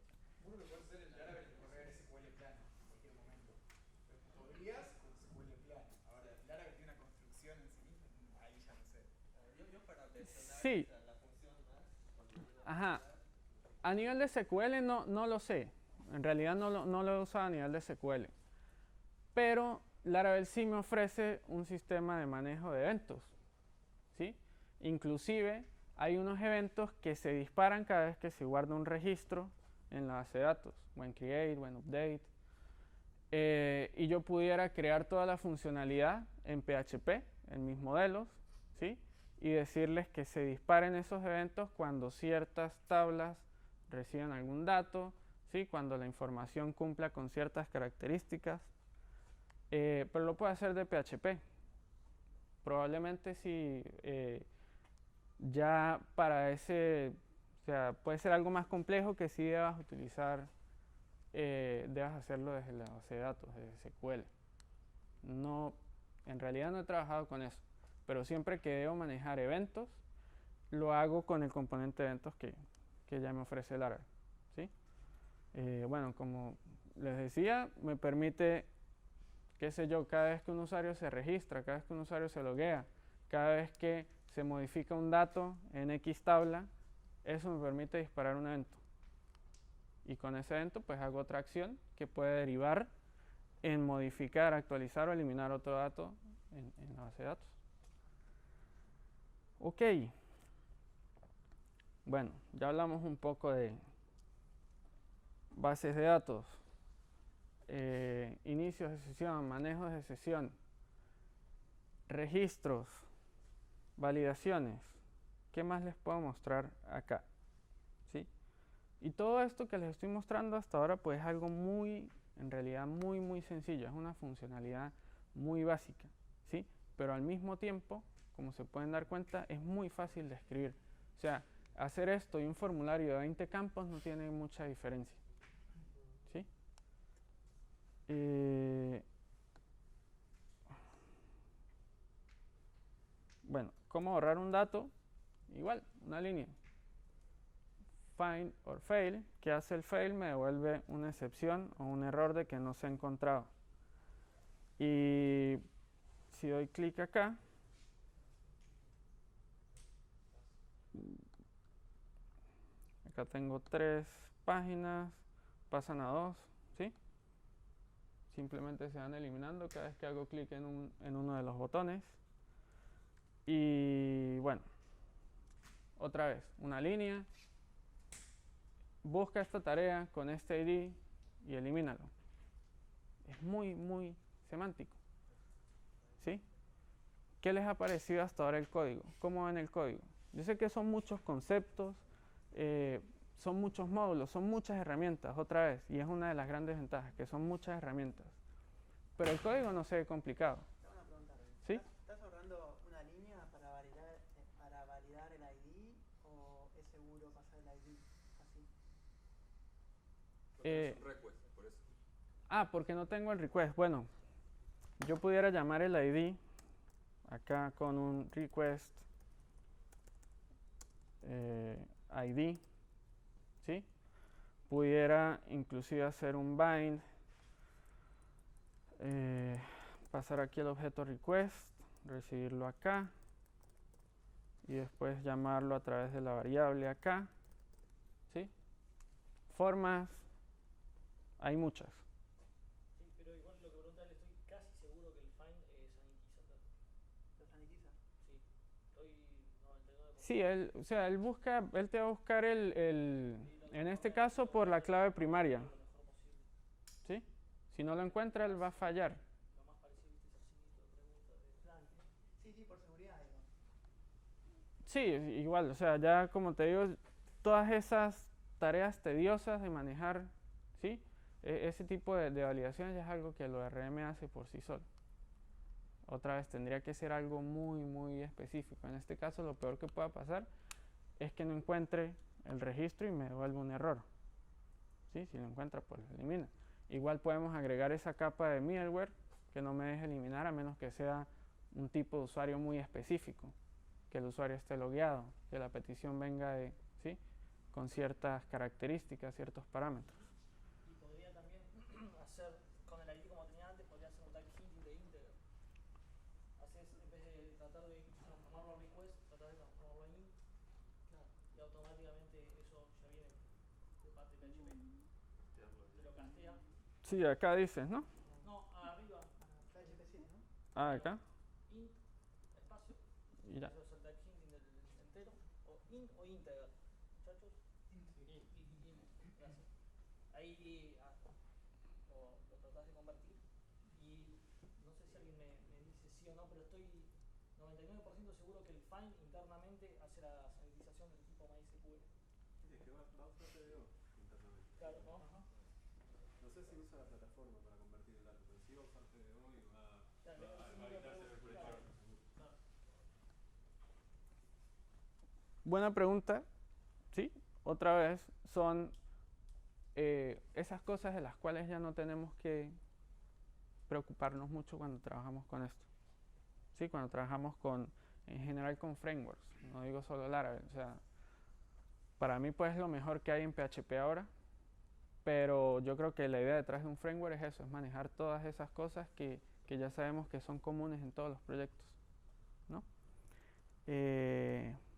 Uno lo puede hacer en Laravel y correr SQL plano en cualquier momento. Podrías con SQL plano. Ahora, Laravel tiene una construcción en sí misma, ahí ya no sé. Yo para mencionar Sí. la función más, cuando digo Ajá. A nivel de SQL no lo sé. En realidad no lo he usado a nivel de SQL. Pero Laravel sí me ofrece un sistema de manejo de eventos, ¿sí? Inclusive hay unos eventos que se disparan cada vez que se guarda un registro en la base de datos, when create, when update, y yo pudiera crear toda la funcionalidad en PHP, en mis modelos, ¿sí? Y decirles que se disparen esos eventos cuando ciertas tablas reciban algún dato, ¿sí? Cuando la información cumpla con ciertas características, pero lo puedo hacer de PHP. Probablemente si ya para ese, o sea, puede ser algo más complejo que si debas utilizar, debas hacerlo desde la base de datos, desde SQL. No, en realidad no he trabajado con eso, pero siempre que debo manejar eventos, lo hago con el componente de eventos que ya me ofrece Laravel, ¿sí? Bueno, como les decía, me permite, qué sé yo, cada vez que un usuario se registra, cada vez que un usuario se loguea, cada vez que se modifica un dato en X tabla, eso me permite disparar un evento. Y con ese evento pues hago otra acción que puede derivar en modificar, actualizar o eliminar otro dato en la base de datos. Ok. Bueno, ya hablamos un poco de bases de datos, inicios de sesión, manejos de sesión, registros, validaciones. ¿Qué más les puedo mostrar acá? ¿Sí? Y todo esto que les estoy mostrando hasta ahora pues es algo muy, en realidad muy sencillo, es una funcionalidad muy básica, ¿sí? Pero al mismo tiempo, como se pueden dar cuenta, es muy fácil de escribir. O sea, hacer esto y un formulario de 20 campos no tiene mucha diferencia, ¿sí? Bueno, ¿cómo borrar un dato? Igual, una línea. Find or fail, que hace el fail, me devuelve una excepción o un error de que no se ha encontrado. Y si doy clic acá, acá tengo 3 páginas, pasan a 2, ¿sí? Simplemente se van eliminando cada vez que hago clic en uno de los botones. Y bueno, otra vez, una línea. Busca esta tarea con este ID y elimínalo. Es muy semántico, ¿sí? ¿Qué les ha parecido hasta ahora el código? ¿Cómo ven el código? Yo sé que son muchos conceptos, son muchos módulos, son muchas herramientas, otra vez, y es una de las grandes ventajas, que son muchas herramientas. Pero el código no se ve complicado. Tengo una pregunta. ¿Sí? ¿Estás ahorrando una línea para validar el ID o es seguro pasar el ID así? Es un request, por eso. Porque no tengo el request. Bueno, yo pudiera llamar el ID acá con un request ID, ¿sí? Pudiera inclusive hacer un bind, pasar aquí el objeto request, recibirlo acá y después llamarlo a través de la variable acá, ¿sí? Formas, hay muchas. Sí, pero igual lo que pregunta él, estoy casi seguro que el find sanitiza el dato. ¿Lo sanitiza? Sí, estoy 99%. Sí, él te va a buscar en este caso por la clave primaria, Lo mejor posible. ¿sí? Si no lo encuentra, él va a fallar. Lo más parecido, viste, es el signito de pregunta. Claro. Sí, por seguridad, digo. Sí, igual, o sea, ya como te digo, todas esas tareas tediosas de manejar, ¿sí? Ese tipo de validaciones ya es algo que el ORM hace por sí solo. Otra vez, tendría que ser algo muy específico. En este caso, lo peor que pueda pasar es que no encuentre el registro y me devuelva un error. ¿Sí? Si lo encuentra, pues lo elimina. Igual podemos agregar esa capa de middleware que no me deje eliminar a menos que sea un tipo de usuario muy específico, que el usuario esté logueado, que la petición venga de, ¿sí? Con ciertas características, ciertos parámetros. Y podría también hacer, con el ID como tenía antes, podría hacer un type hinting de integer. Haces, en vez de tratar de transformarlo a request, tratar de transformarlo a int. Claro. Y automáticamente eso ya viene de parte de PHP. Te lo castea. Sí, acá dices, ¿no? No, arriba. PHP 7, ¿no? Acá. Int, espacio. Y ya. Eso es el type hinting del entero. O int o integer. Muchachos. Int. Gracias. Ahí lo tratás de convertir. Y no sé si alguien me dice sí o no, pero estoy 99% seguro que el find internamente hace la sanitización del tipo MySQL. Sí, es que va a usar TDO internamente. Claro, ¿no? No sé si usa la plataforma para convertir el dato, pero sí va a usar TDO y Claro, va a validarse claro. seguro. Buena pregunta, ¿sí? Otra vez, son esas cosas de las cuales ya no tenemos que preocuparnos mucho cuando trabajamos con esto. ¿Sí? Cuando trabajamos en general con frameworks, no digo solo Laravel. O sea, para mí pues es lo mejor que hay en PHP ahora, pero yo creo que la idea detrás de un framework es eso, es manejar todas esas cosas que ya sabemos que son comunes en todos los proyectos, ¿no?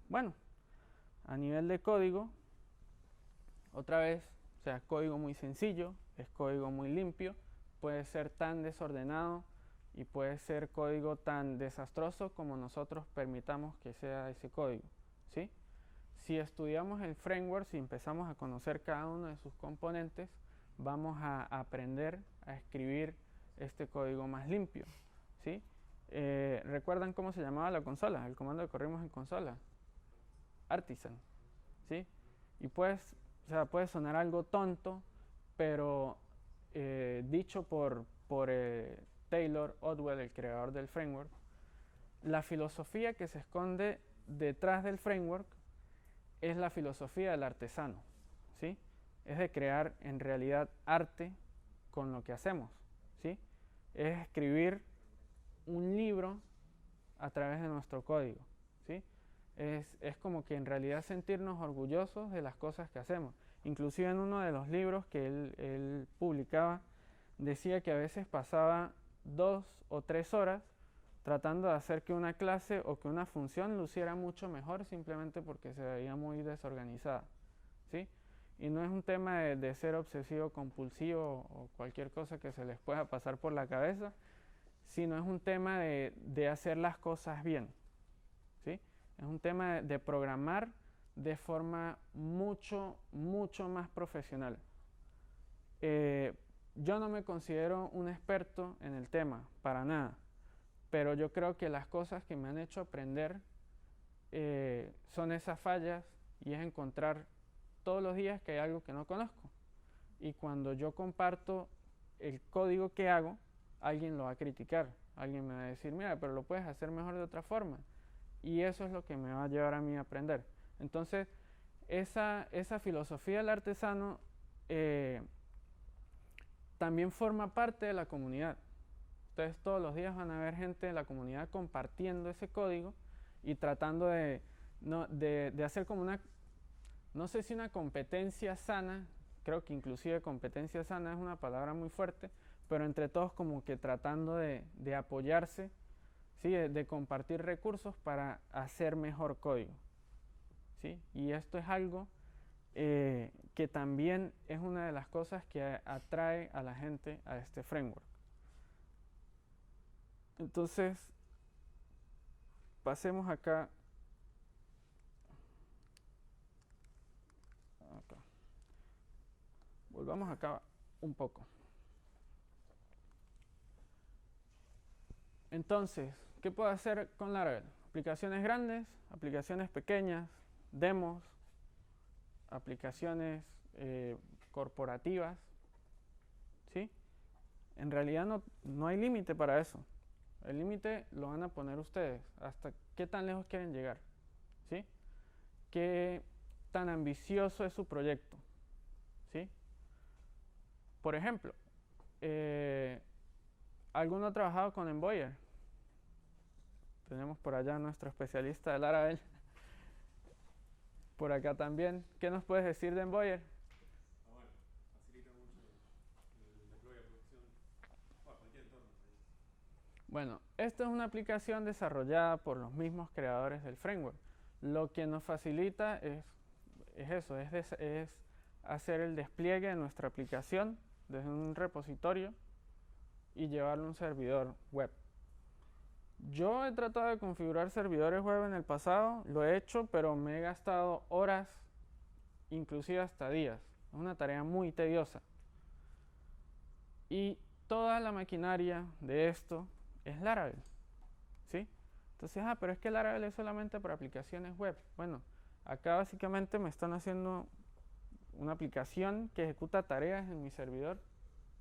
Bueno, a nivel de código, otra vez, o sea, código muy sencillo, es código muy limpio, puede ser tan desordenado y puede ser código tan desastroso como nosotros permitamos que sea ese código, ¿sí? Si estudiamos el framework, si empezamos a conocer cada uno de sus componentes, vamos a aprender a escribir este código más limpio, ¿sí? ¿Recuerdan cómo se llamaba la consola? El comando que corrimos en consola. Artisan, ¿sí? Y pues o sea, puede sonar algo tonto, pero dicho por Taylor Otwell, el creador del framework, la filosofía que se esconde detrás del framework es la filosofía del artesano, ¿sí? Es de crear en realidad arte con lo que hacemos, ¿sí? Es escribir un libro a través de nuestro código, ¿sí? Es como que en realidad sentirnos orgullosos de las cosas que hacemos. Inclusive en uno de los libros que él publicaba, decía que a veces pasaba 2 o 3 horas tratando de hacer que una clase o que una función luciera mucho mejor simplemente porque se veía muy desorganizada, ¿sí? Y no es un tema de ser obsesivo compulsivo o cualquier cosa que se les pueda pasar por la cabeza, sino es un tema de hacer las cosas bien, ¿sí? Es un tema de programar de forma mucho más profesional. Yo no me considero un experto en el tema, para nada, pero yo creo que las cosas que me han hecho aprender son esas fallas y es encontrar todos los días que hay algo que no conozco. Y cuando yo comparto el código que hago, alguien lo va a criticar, alguien me va a decir, mira, pero lo puedes hacer mejor de otra forma. Y eso es lo que me va a llevar a mí a aprender. Entonces, esa filosofía del artesano también forma parte de la comunidad. Entonces, todos los días van a haber gente de la comunidad compartiendo ese código y tratando de hacer como una, no sé si una competencia sana, creo que inclusive competencia sana es una palabra muy fuerte, pero entre todos como que tratando de apoyarse, ¿sí? de compartir recursos para hacer mejor código, ¿sí? Y esto es algo que también es una de las cosas que atrae a la gente a este framework. Entonces, pasemos acá. Volvamos acá un poco. Entonces, ¿qué puedo hacer con Laravel? Aplicaciones grandes, aplicaciones pequeñas, demos, aplicaciones corporativas, ¿sí? En realidad no hay límite para eso. El límite lo van a poner ustedes, hasta qué tan lejos quieren llegar, ¿sí? Qué tan ambicioso es su proyecto, ¿sí? Por ejemplo, ¿alguno ha trabajado con Envoyer? Tenemos por allá nuestro especialista de Laravel. Por acá también. ¿Qué nos puedes decir de Envoyer? Bueno, facilita mucho el deploy a producción para cualquier entorno. Bueno, esta es una aplicación desarrollada por los mismos creadores del framework. Lo que nos facilita es eso, es hacer el despliegue de nuestra aplicación desde un repositorio y llevarlo a un servidor web. Yo he tratado de configurar servidores web en el pasado, lo he hecho, pero me he gastado horas, inclusive hasta días. Es una tarea muy tediosa. Y toda la maquinaria de esto es Laravel, ¿sí? Entonces, pero es que Laravel es solamente para aplicaciones web. Bueno, acá básicamente me están haciendo una aplicación que ejecuta tareas en mi servidor,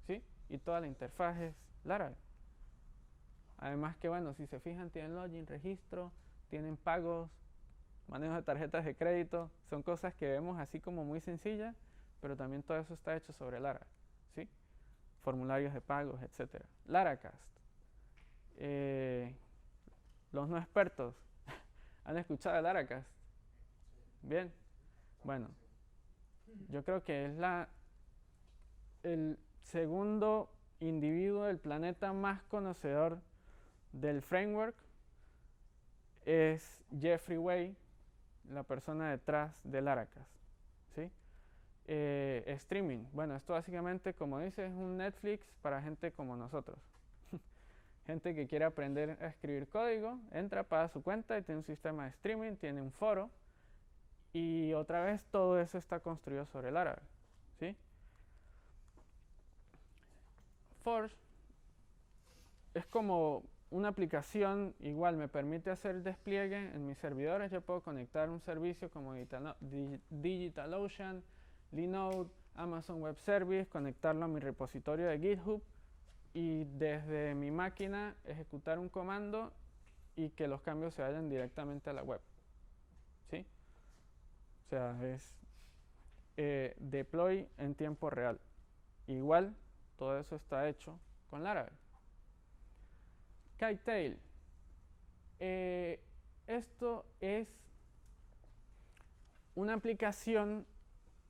¿sí? Y toda la interfaz es Laravel. Además que, bueno, si se fijan, tienen login, registro, tienen pagos, manejo de tarjetas de crédito. Son cosas que vemos así como muy sencillas, pero también todo eso está hecho sobre Laravel, ¿sí? Formularios de pagos, etc. Laracast. Los no expertos, ¿han escuchado de Laracast? Bien. Bueno, yo creo que es el segundo individuo del planeta más conocedor del framework. Es Jeffrey Way, la persona detrás de Laracast, ¿sí? Streaming. Bueno, esto básicamente, como dice, es un Netflix para gente como nosotros. Gente que quiere aprender a escribir código, entra, paga su cuenta y tiene un sistema de streaming, tiene un foro. Y otra vez todo eso está construido sobre Laravel, ¿sí? Forge es como una aplicación, igual me permite hacer despliegue en mis servidores. Yo puedo conectar un servicio como DigitalOcean, Linode, Amazon Web Service, conectarlo a mi repositorio de GitHub y desde mi máquina ejecutar un comando y que los cambios se vayan directamente a la web. ¿Sí? O sea, es deploy en tiempo real. Igual, todo eso está hecho con Laravel. Kitetail. Esto es una aplicación.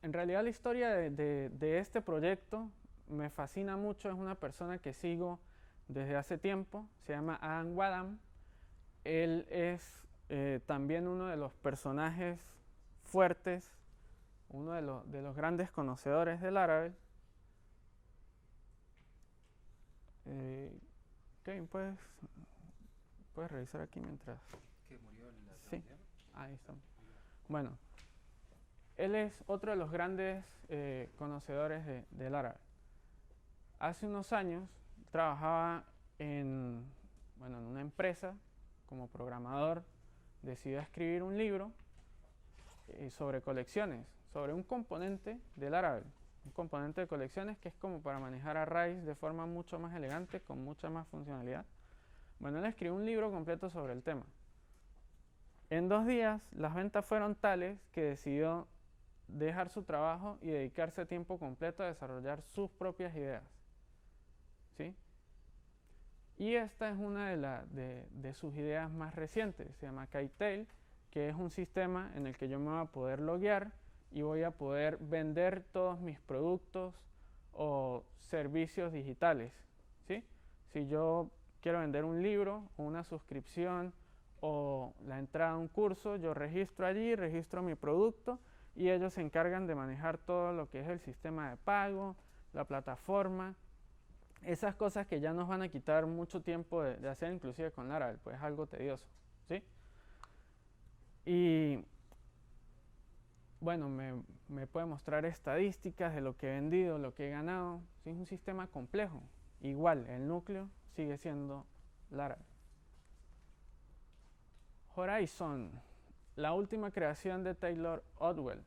En realidad la historia de este proyecto me fascina mucho. Es una persona que sigo desde hace tiempo. Se llama Adam Wadham. Él es también uno de los personajes fuertes, uno de los grandes conocedores de Laravel. Kevin, ¿puedes revisar aquí mientras? ¿Que murió en la Sí, ahí está. Bueno, él es otro de los grandes conocedores de Laravel. Hace unos años trabajaba en una empresa como programador. Decidió escribir un libro sobre colecciones, sobre un componente de Laravel, un componente de colecciones que es como para manejar arrays de forma mucho más elegante, con mucha más funcionalidad. Bueno, él escribió un libro completo sobre el tema. En 2 días las ventas fueron tales que decidió dejar su trabajo y dedicarse a tiempo completo a desarrollar sus propias ideas. ¿Sí? Y esta es una de sus ideas más recientes. Se llama Kitetail, que es un sistema en el que yo me voy a poder loguear y voy a poder vender todos mis productos o servicios digitales. ¿Sí? Si yo quiero vender un libro o una suscripción o la entrada a un curso, yo registro allí, registro mi producto y ellos se encargan de manejar todo lo que es el sistema de pago, la plataforma, esas cosas que ya nos van a quitar mucho tiempo de hacer, inclusive con Laravel, pues es algo tedioso. ¿Sí? Y bueno, me puede mostrar estadísticas de lo que he vendido, lo que he ganado. ¿Sí? Es un sistema complejo. Igual, el núcleo sigue siendo Laravel. Horizon, la última creación de Taylor Otwell.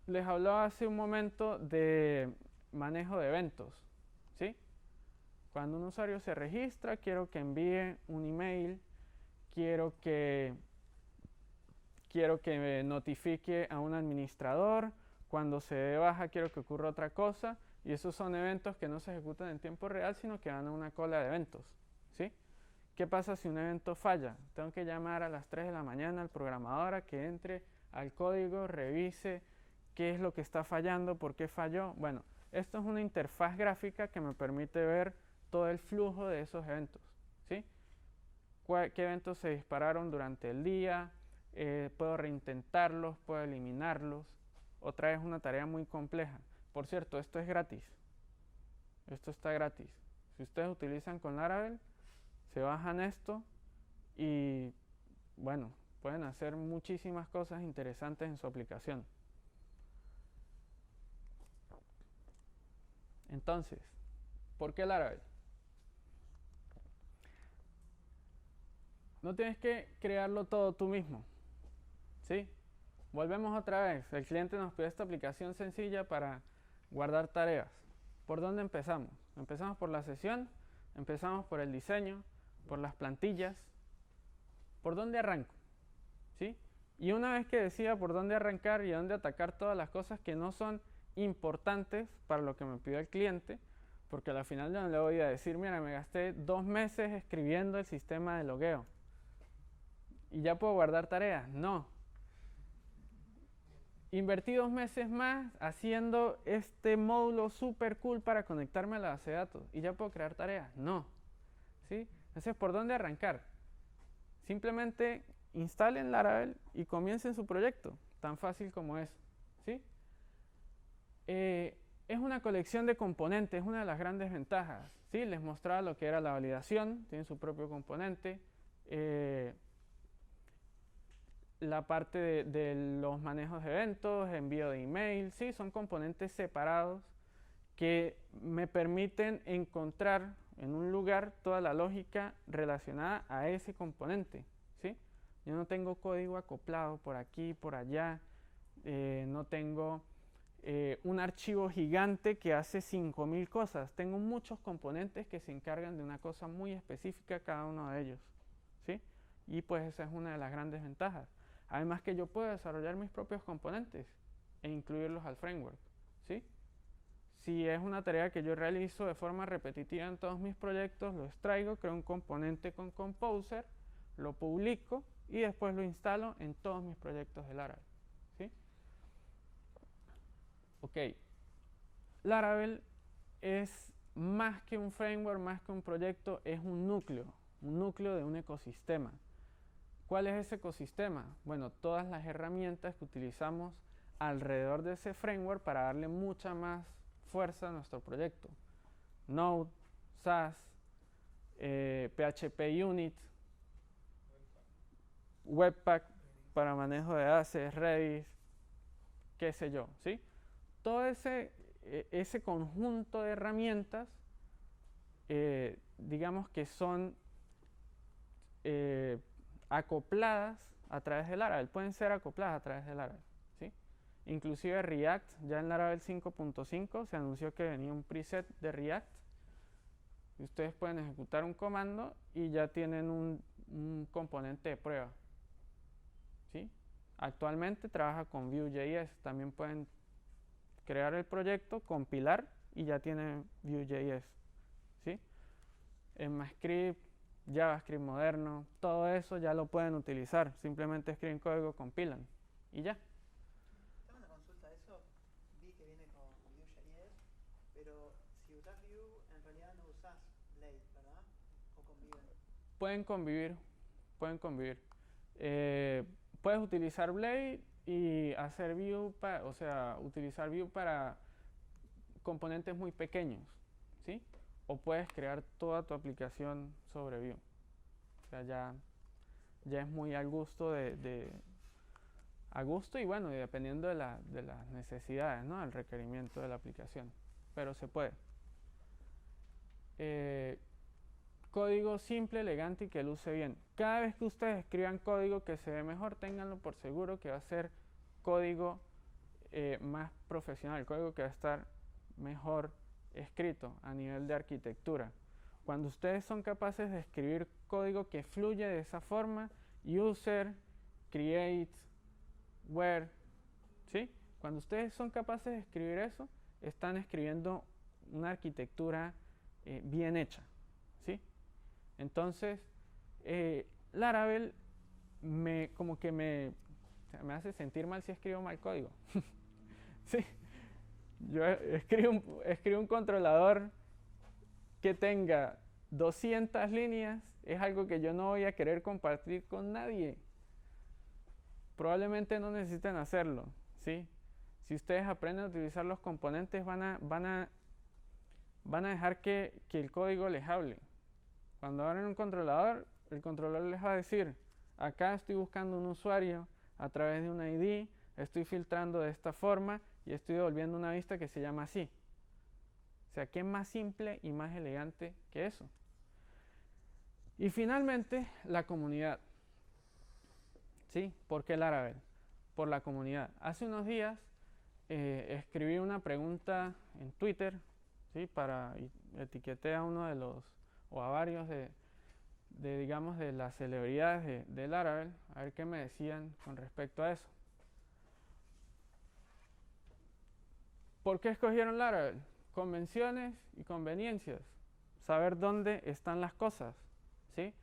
Les hablaba hace un momento de manejo de eventos. ¿Sí? Cuando un usuario se registra, quiero que envíe un email, quiero que me notifique a un administrador, cuando se dé baja quiero que ocurra otra cosa, y esos son eventos que no se ejecutan en tiempo real, sino que van a una cola de eventos. ¿Sí? ¿Qué pasa si un evento falla? Tengo que llamar a las 3 de la mañana al programador a que entre al código, revise qué es lo que está fallando, por qué falló. Bueno, esto es una interfaz gráfica que me permite ver todo el flujo de esos eventos. ¿Sí? ¿Qué eventos se dispararon durante el día? Puedo reintentarlos, puedo eliminarlos. Otra vez una tarea muy compleja. Por cierto, esto es gratis. Esto está gratis. Si ustedes utilizan con Laravel, se bajan esto y bueno, pueden hacer muchísimas cosas interesantes en su aplicación. Entonces, ¿por qué Laravel? No tienes que crearlo todo tú mismo. ¿Sí? Volvemos otra vez. El cliente nos pide esta aplicación sencilla para guardar tareas. ¿Por dónde empezamos? Empezamos por la sesión, empezamos por el diseño, por las plantillas. ¿Por dónde arranco? ¿Sí? Y una vez que decida por dónde arrancar y dónde atacar todas las cosas que no son importantes para lo que me pidió el cliente, porque al final yo no le voy a decir, mira, me gasté 2 meses escribiendo el sistema de logueo y ya puedo guardar tareas. No. Invertí 2 meses más haciendo este módulo super cool para conectarme a la base de datos y ya puedo crear tareas. No. ¿Sí? Entonces, ¿por dónde arrancar? Simplemente instalen Laravel y comiencen su proyecto. Tan fácil como eso. ¿Sí? Es una colección de componentes, es una de las grandes ventajas. ¿Sí? Les mostraba lo que era la validación, tiene su propio componente. La parte de los manejos de eventos, envío de email, ¿sí? Son componentes separados que me permiten encontrar en un lugar toda la lógica relacionada a ese componente. ¿Sí? Yo no tengo código acoplado por aquí, por allá, no tengo un archivo gigante que hace 5000 cosas. Tengo muchos componentes que se encargan de una cosa muy específica cada uno de ellos, ¿sí? Y pues esa es una de las grandes ventajas. Además que yo puedo desarrollar mis propios componentes e incluirlos al framework, ¿sí? Si es una tarea que yo realizo de forma repetitiva en todos mis proyectos, lo extraigo, creo un componente con Composer, lo publico y después lo instalo en todos mis proyectos de Laravel, ¿sí? Ok, Laravel es más que un framework, más que un proyecto, es un núcleo de un ecosistema. ¿Cuál es ese ecosistema? Bueno, todas las herramientas que utilizamos alrededor de ese framework para darle mucha más fuerza a nuestro proyecto. Node, Sass, PHP Unit, Webpack para manejo de assets, Redis, qué sé yo, ¿sí? Todo ese conjunto de herramientas, digamos que son acopladas a través de Laravel, pueden ser acopladas a través de Laravel, ¿sí? Inclusive React, ya en Laravel 5.5 se anunció que venía un preset de React y ustedes pueden ejecutar un comando y ya tienen un componente de prueba, ¿sí? Actualmente trabaja con Vue.js, también pueden crear el proyecto, compilar y ya tienen Vue.js, ¿sí? ECMAScript, JavaScript moderno, todo eso ya lo pueden utilizar. Simplemente escriben código, compilan y ya. Tengo una consulta, eso vi que viene con Vue.js, pero si usas Vue en realidad no usas Blade, ¿verdad? ¿O conviven? Pueden convivir, pueden convivir. Puedes utilizar Blade y hacer Vue, o sea, utilizar Vue para componentes muy pequeños, ¿sí? O puedes crear toda tu aplicación sobre Vue. O sea, ya es muy al gusto a gusto y bueno, y dependiendo de las necesidades, ¿no? El requerimiento de la aplicación. Pero se puede. Código simple, elegante y que luce bien. Cada vez que ustedes escriban código que se ve mejor, ténganlo por seguro que va a ser código más profesional, código que va a estar mejor escrito a nivel de arquitectura. Cuando ustedes son capaces de escribir código que fluye de esa forma, user, create, where, ¿sí? Cuando ustedes son capaces de escribir eso, están escribiendo una arquitectura bien hecha, ¿sí? Entonces, Laravel como que me hace sentir mal si escribo mal código. ¿Sí? Yo escribo un controlador que tenga 200 líneas, es algo que yo no voy a querer compartir con nadie. Probablemente no necesiten hacerlo, ¿sí? Si ustedes aprenden a utilizar los componentes, van a dejar que el código les hable. Cuando abren un controlador, el controlador les va a decir, acá estoy buscando un usuario a través de una ID, estoy filtrando de esta forma y estoy devolviendo una vista que se llama así. O sea, ¿qué más simple y más elegante que eso? Y finalmente, la comunidad. ¿Sí? ¿Por qué Laravel? Por la comunidad. Hace unos días escribí una pregunta en Twitter, ¿sí? Y etiqueté a uno de los, o a varios digamos, de las celebridades de Laravel, a ver qué me decían con respecto a eso. ¿Por qué escogieron Laravel? Convenciones y conveniencias. Saber dónde están las cosas, ¿sí?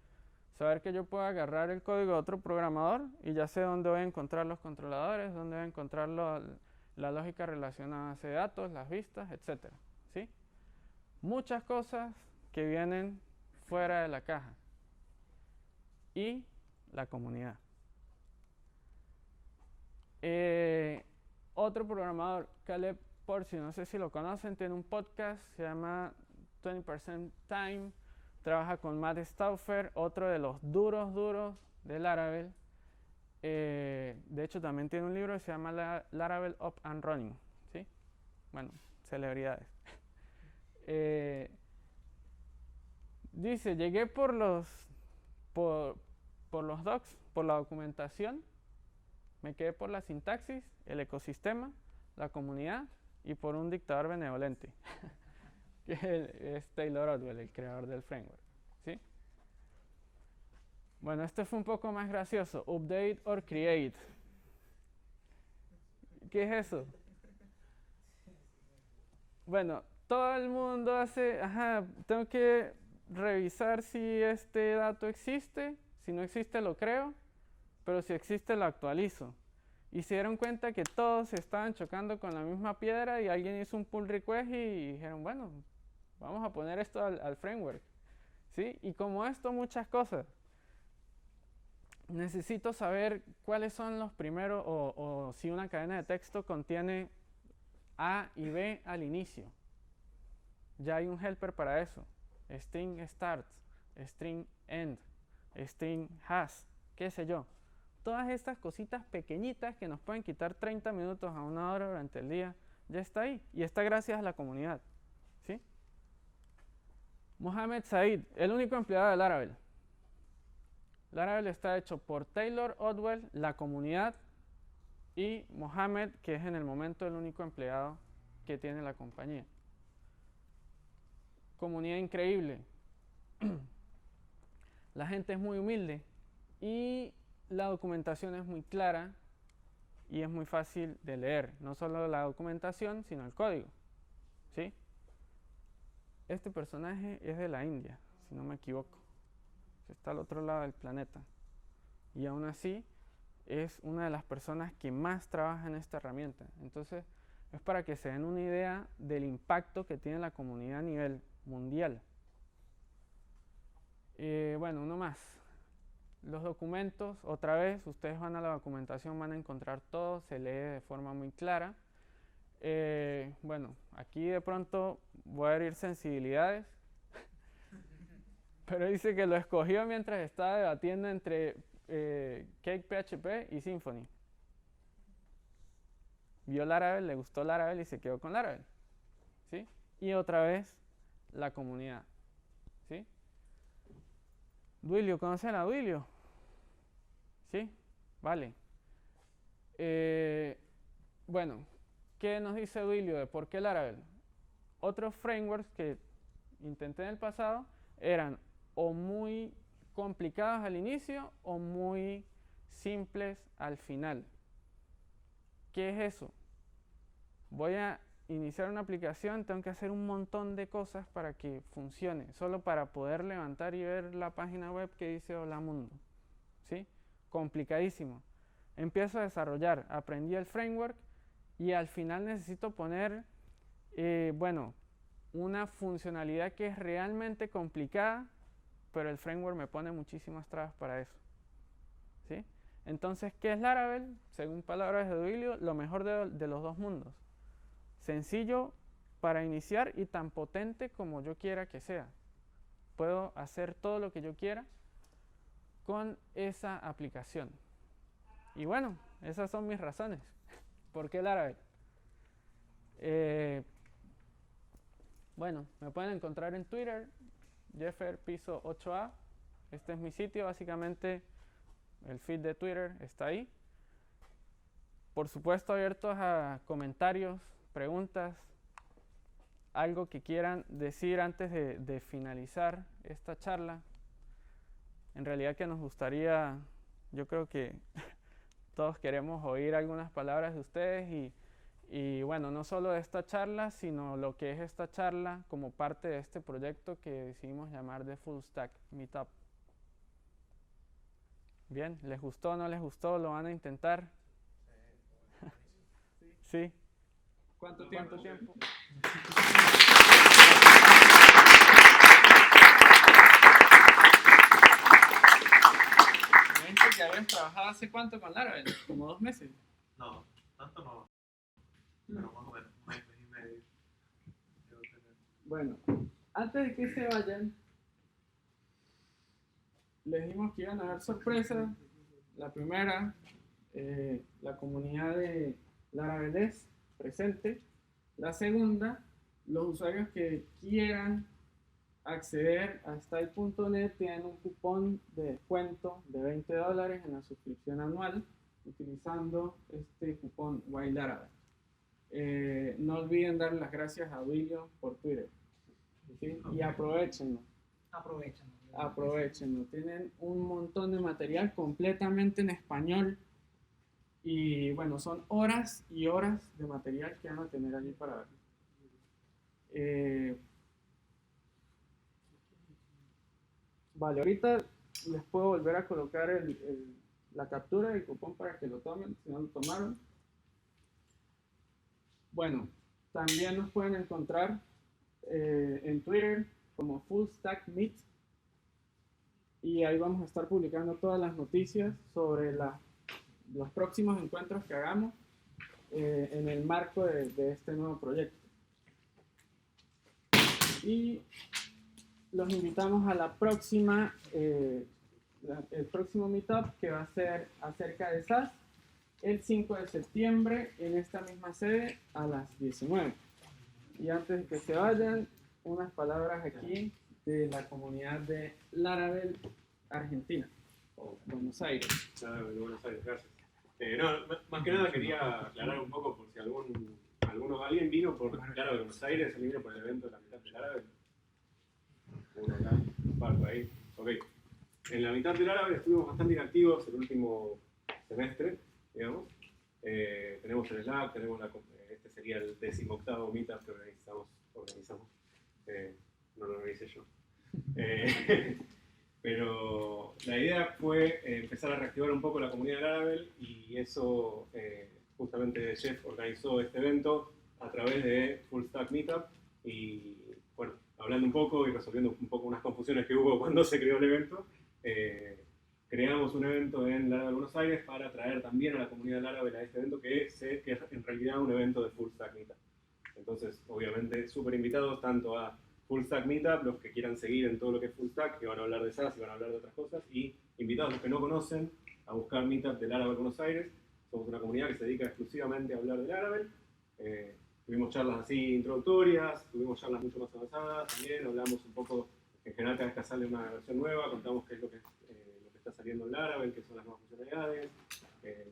Saber que yo puedo agarrar el código de otro programador y ya sé dónde voy a encontrar los controladores, dónde voy a encontrar la lógica relacionada a base de datos, las vistas, etc. ¿Sí? Muchas cosas que vienen fuera de la caja. Y la comunidad. Otro programador, Caleb Porci, no sé si lo conocen, tiene un podcast, se llama 20% Time, trabaja con Matt Stauffer, otro de los duros de Laravel. De hecho, también tiene un libro que se llama Laravel Up and Running, ¿sí? Bueno, celebridades. Dice, llegué por los docs, por la documentación, me quedé por la sintaxis, el ecosistema, la comunidad, y por un dictador benevolente, que es Taylor Otwell, el creador del framework. ¿Sí? Bueno, este fue un poco más gracioso. Update or create. ¿Qué es eso? Bueno, todo el mundo hace, tengo que revisar si este dato existe. Si no existe, lo creo. Pero si existe, lo actualizo. Y se dieron cuenta que todos estaban chocando con la misma piedra y alguien hizo un pull request y dijeron, bueno, vamos a poner esto al framework. ¿Sí? Y como esto, muchas cosas. Necesito saber cuáles son los primeros, o si una cadena de texto contiene A y B al inicio. Ya hay un helper para eso. String start, string end, string has, qué sé yo. Todas estas cositas pequeñitas que nos pueden quitar 30 minutos a 1 hora durante el día, ya está ahí. Y está gracias a la comunidad. ¿Sí? Mohamed Said, el único empleado de Laravel. Laravel está hecho por Taylor Otwell, la comunidad, y Mohamed, que es en el momento el único empleado que tiene la compañía. Comunidad increíble. La gente es muy humilde y la documentación es muy clara y es muy fácil de leer. No solo la documentación, sino el código. ¿Sí? Este personaje es de la India, si no me equivoco. Está al otro lado del planeta. Y aún así es una de las personas que más trabaja en esta herramienta. Entonces es para que se den una idea del impacto que tiene la comunidad a nivel mundial. Bueno, uno más. Los documentos, otra vez, ustedes van a la documentación, van a encontrar todo, se lee de forma muy clara. Bueno, aquí de pronto voy a herir sensibilidades, pero dice que lo escogió mientras estaba debatiendo entre Cake PHP y Symfony. Vio Laravel, le gustó Laravel y se quedó con Laravel. ¿Sí? Y otra vez, la comunidad. ¿Sí? Duilio, ¿conocen a Duilio? ¿Sí? Vale. Bueno, ¿qué nos dice Duilio de por qué Laravel? Otros frameworks que intenté en el pasado eran o muy complicados al inicio o muy simples al final. ¿Qué es eso? Voy a iniciar una aplicación, tengo que hacer un montón de cosas para que funcione, solo para poder levantar y ver la página web que dice Hola Mundo. ¿Sí? Complicadísimo. Empiezo a desarrollar, aprendí el framework y al final necesito poner, bueno, una funcionalidad que es realmente complicada, pero el framework me pone muchísimas trabas para eso. ¿Sí? Entonces, ¿qué es Laravel? Según palabras de Duilio, lo mejor de los dos mundos. Sencillo para iniciar y tan potente como yo quiera que sea. Puedo hacer todo lo que yo quiera con esa aplicación. Y bueno, esas son mis razones. ¿Por qué Laravel? Bueno, me pueden encontrar en Twitter, Jeffer Piso 8A. Este es mi sitio, básicamente el feed de Twitter está ahí. Por supuesto, abiertos a comentarios, preguntas, algo que quieran decir antes de finalizar esta charla. En realidad que nos gustaría, yo creo que todos queremos oír algunas palabras de ustedes y bueno, no solo de esta charla, sino lo que es esta charla como parte de este proyecto que decidimos llamar de Full Stack Meetup. Bien, ¿les gustó o no les gustó? ¿Lo van a intentar? Sí. ¿Cuánto tiempo? Me dice que habían trabajado hace cuánto con Laravel, como 2 meses. No, tanto no. Pero más o menos, un mes y medio. Bueno, antes de que se vayan, les dijimos que iban a haber sorpresas. La primera, la comunidad de Laravel es presente. La segunda, los usuarios que quieran acceder a style.net tienen un cupón de descuento de $20 en la suscripción anual utilizando este cupón WhyLaravel. no olviden darle las gracias a William por Twitter. ¿Sí? Y aprovechenlo. Aprovechenlo. Tienen un montón de material completamente en español. Y bueno, son horas y horas de material que van a tener allí para ver. Vale, ahorita les puedo volver a colocar la captura del cupón para que lo tomen, si no lo tomaron. Bueno, también nos pueden encontrar en Twitter como Full Stack Meet. Y ahí vamos a estar publicando todas las noticias sobre los próximos encuentros que hagamos en el marco de este nuevo proyecto. Y los invitamos a la próxima, el próximo meetup, que va a ser acerca de SAS el 5 de septiembre en esta misma sede a las 19. Y antes de que se vayan, unas palabras aquí de la comunidad de Laravel, Argentina, o Buenos Aires. Claro, de Buenos Aires, gracias. Más que nada quería aclarar un poco por si alguien vino por Laravel de Buenos Aires, alguien vino por el evento de la mitad de Laravel. Uno acá, un par por ahí. Ok. En la mitad de Laravel estuvimos bastante inactivos el último semestre, digamos. Tenemos el Slack, este sería el 18º meetup que organizamos. No lo organicé yo. Pero la idea fue empezar a reactivar un poco la comunidad de Laravel y eso justamente Jeff organizó este evento a través de Full Stack Meetup y bueno, hablando un poco y resolviendo un poco unas confusiones que hubo cuando se creó el evento, creamos un evento en Laravel Buenos Aires para traer también a la comunidad de Laravel a este evento que es en realidad un evento de Full Stack Meetup. Entonces, obviamente, súper invitados tanto a Full Stack Meetup, los que quieran seguir en todo lo que es Full Stack, que van a hablar de SaaS y van a hablar de otras cosas, y invitados los que no conocen a buscar Meetup de Laravel Buenos Aires. Somos una comunidad que se dedica exclusivamente a hablar de Laravel. Tuvimos charlas así introductorias, tuvimos charlas mucho más avanzadas también, hablamos un poco, en general cada vez que sale una versión nueva, contamos qué es lo que está saliendo en Laravel, qué son las nuevas funcionalidades.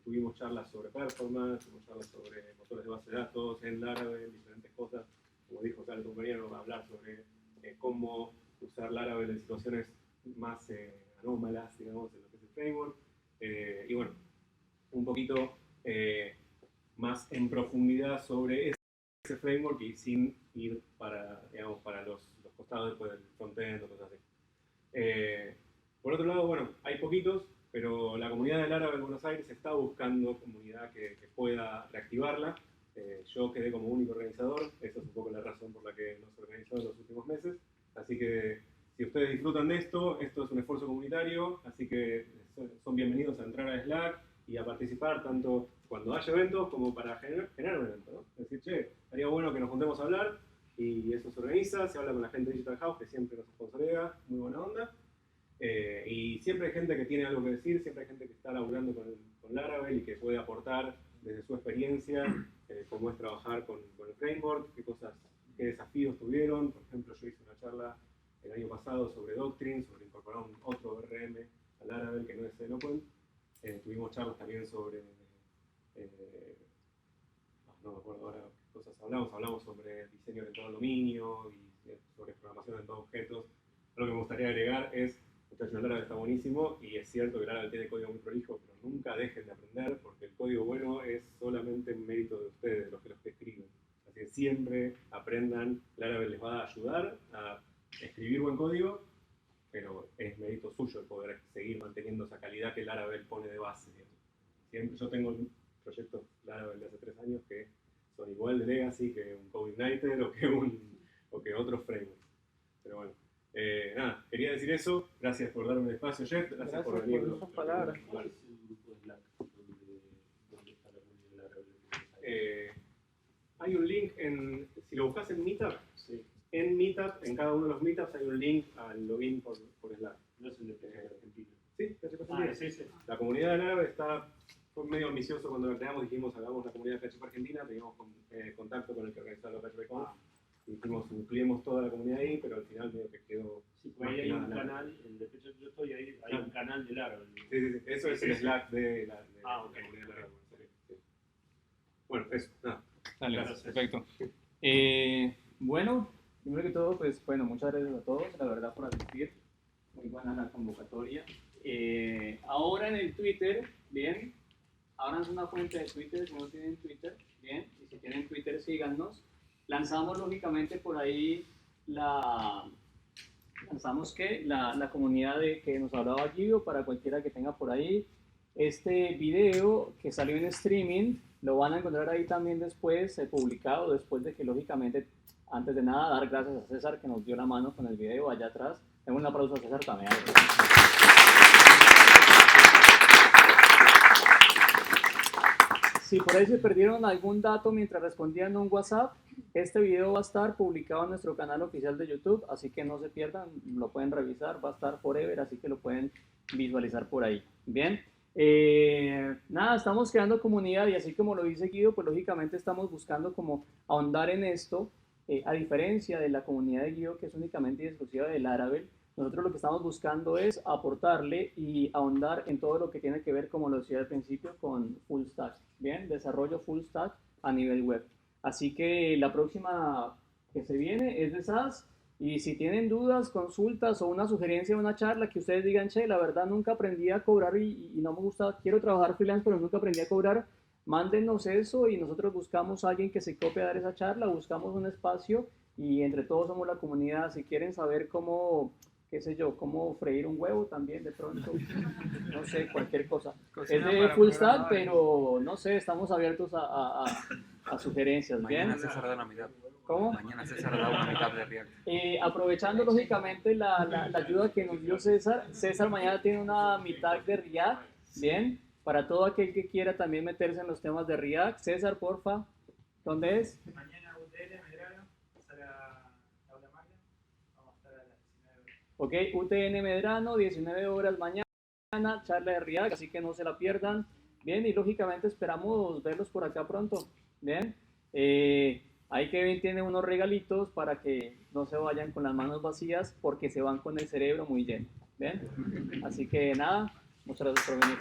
Tuvimos charlas sobre performance, tuvimos charlas sobre motores de base de datos en Laravel, diferentes cosas. Como dijo acá el compañero, va a hablar sobre cómo usar Laravel en situaciones más anómalas, digamos, en lo que es el framework. Y bueno, un poquito más en profundidad sobre ese framework y sin ir para los costados después del frontend o cosas así. Por otro lado, bueno, hay poquitos, pero la comunidad de Laravel en Buenos Aires está buscando comunidad que pueda reactivarla. Yo quedé como único organizador, esa es un poco la razón por la que nos organizó en los últimos meses. Así que si ustedes disfrutan de esto es un esfuerzo comunitario, así que son bienvenidos a entrar a Slack y a participar tanto cuando haya eventos como para generar un evento, ¿no? Es decir, che, estaría bueno que nos juntemos a hablar y eso se organiza, se habla con la gente de Digital House que siempre nos sponsorea, muy buena onda. Y siempre hay gente que tiene algo que decir, siempre hay gente que está laburando con Laravel y que puede aportar desde su experiencia cómo es trabajar con el framework, qué desafíos tuvieron. Por ejemplo, yo hice una charla el año pasado sobre Doctrine, sobre incorporar otro ORM a Laravel que no es Eloquent. Tuvimos charlas también sobre, no me acuerdo ahora qué cosas hablamos sobre diseño orientado al dominio y sobre programación orientada a objetos. Lo que me gustaría agregar es, Laravel está buenísimo y es cierto que Laravel tiene código muy prolijo, pero nunca dejen de aprender porque el código bueno es solamente mérito de ustedes, los que escriben. Así que siempre aprendan, Laravel les va a ayudar a escribir buen código, pero es mérito suyo el poder seguir manteniendo esa calidad que Laravel pone de base. Siempre, yo tengo proyectos Laravel de hace 3 años que son igual de legacy que un CodeIgniter o que otros frameworks. Pero bueno. Nada, quería decir eso. Gracias por darme el espacio, Jeff. Gracias por venir. Por esas palabras. ¿Cuál es el grupo de Slack donde está la comunidad de Laravel? Hay un link si lo buscas en Meetup, sí. En Meetup, en cada uno de los Meetups hay un link al login por Slack. No es el de Argentina. Sí, es Argentina. Sí. La comunidad de Laravel fue medio ambicioso cuando la creamos, dijimos hagamos la comunidad de PHP Argentina, teníamos contacto con el que organizaba los PHP. Dijimos, incluimos toda la comunidad ahí, pero al final medio que quedó... Sí, pues ahí hay un canal, en el yo estoy ahí, hay un canal de Laravel. Sí, eso es el Slack de la comunidad de Laravel. Sí. Bueno, eso, nada. Dale, Gracias. perfecto. Bueno, primero que todo, pues bueno, muchas gracias a todos, la verdad, por asistir. Muy buena la convocatoria. Ahora en el Twitter, bien, ábranse una cuenta de Twitter si no tienen Twitter, bien, y si tienen Twitter síganos. Lanzamos lógicamente por ahí la comunidad de que nos hablaba Guido, para cualquiera que tenga por ahí. Este video que salió en streaming lo van a encontrar ahí también después, publicado, después de que lógicamente, antes de nada, dar gracias a César que nos dio la mano con el video allá atrás. Denle un aplauso a César también. Si por ahí se perdieron algún dato mientras respondían un WhatsApp, este video va a estar publicado en nuestro canal oficial de YouTube, así que no se pierdan, lo pueden revisar, va a estar forever, así que lo pueden visualizar por ahí. Bien, nada, estamos creando comunidad y así como lo dice Guido, pues lógicamente estamos buscando como ahondar en esto, a diferencia de la comunidad de Guido que es únicamente y exclusiva del Laravel. Nosotros lo que estamos buscando es aportarle y ahondar en todo lo que tiene que ver, como lo decía al principio, con full stack, bien, desarrollo full stack a nivel web. Así que la próxima que se viene es de SaaS, y si tienen dudas, consultas o una sugerencia, una charla que ustedes digan, che, la verdad nunca aprendí a cobrar y no me gusta, quiero trabajar freelance pero nunca aprendí a cobrar, mándenos eso y nosotros buscamos a alguien que se copie a dar esa charla, buscamos un espacio y entre todos somos la comunidad. Si quieren saber cómo, qué sé yo, cómo freír un huevo también de pronto, no sé, cualquier cosa. Es de full stack, pero no sé, estamos abiertos a sugerencias. Mañana ¿bien? César da una mitad. ¿Cómo? Mañana César da una mitad de React. Aprovechando lógicamente la ayuda que nos dio César, César mañana tiene una mitad de React, ¿bien? Para todo aquel que quiera también meterse en los temas de React. César, porfa, ¿dónde es? Mañana UTL Medrano, sala aula magna, vamos a estar a las 19 horas. Ok, UTN Medrano, 19 horas mañana, charla de React, así que no se la pierdan. Bien, y lógicamente esperamos verlos por acá pronto. Bien, ahí Kevin tiene unos regalitos para que no se vayan con las manos vacías, porque se van con el cerebro muy lleno. Bien, así que nada, muchas gracias por venir.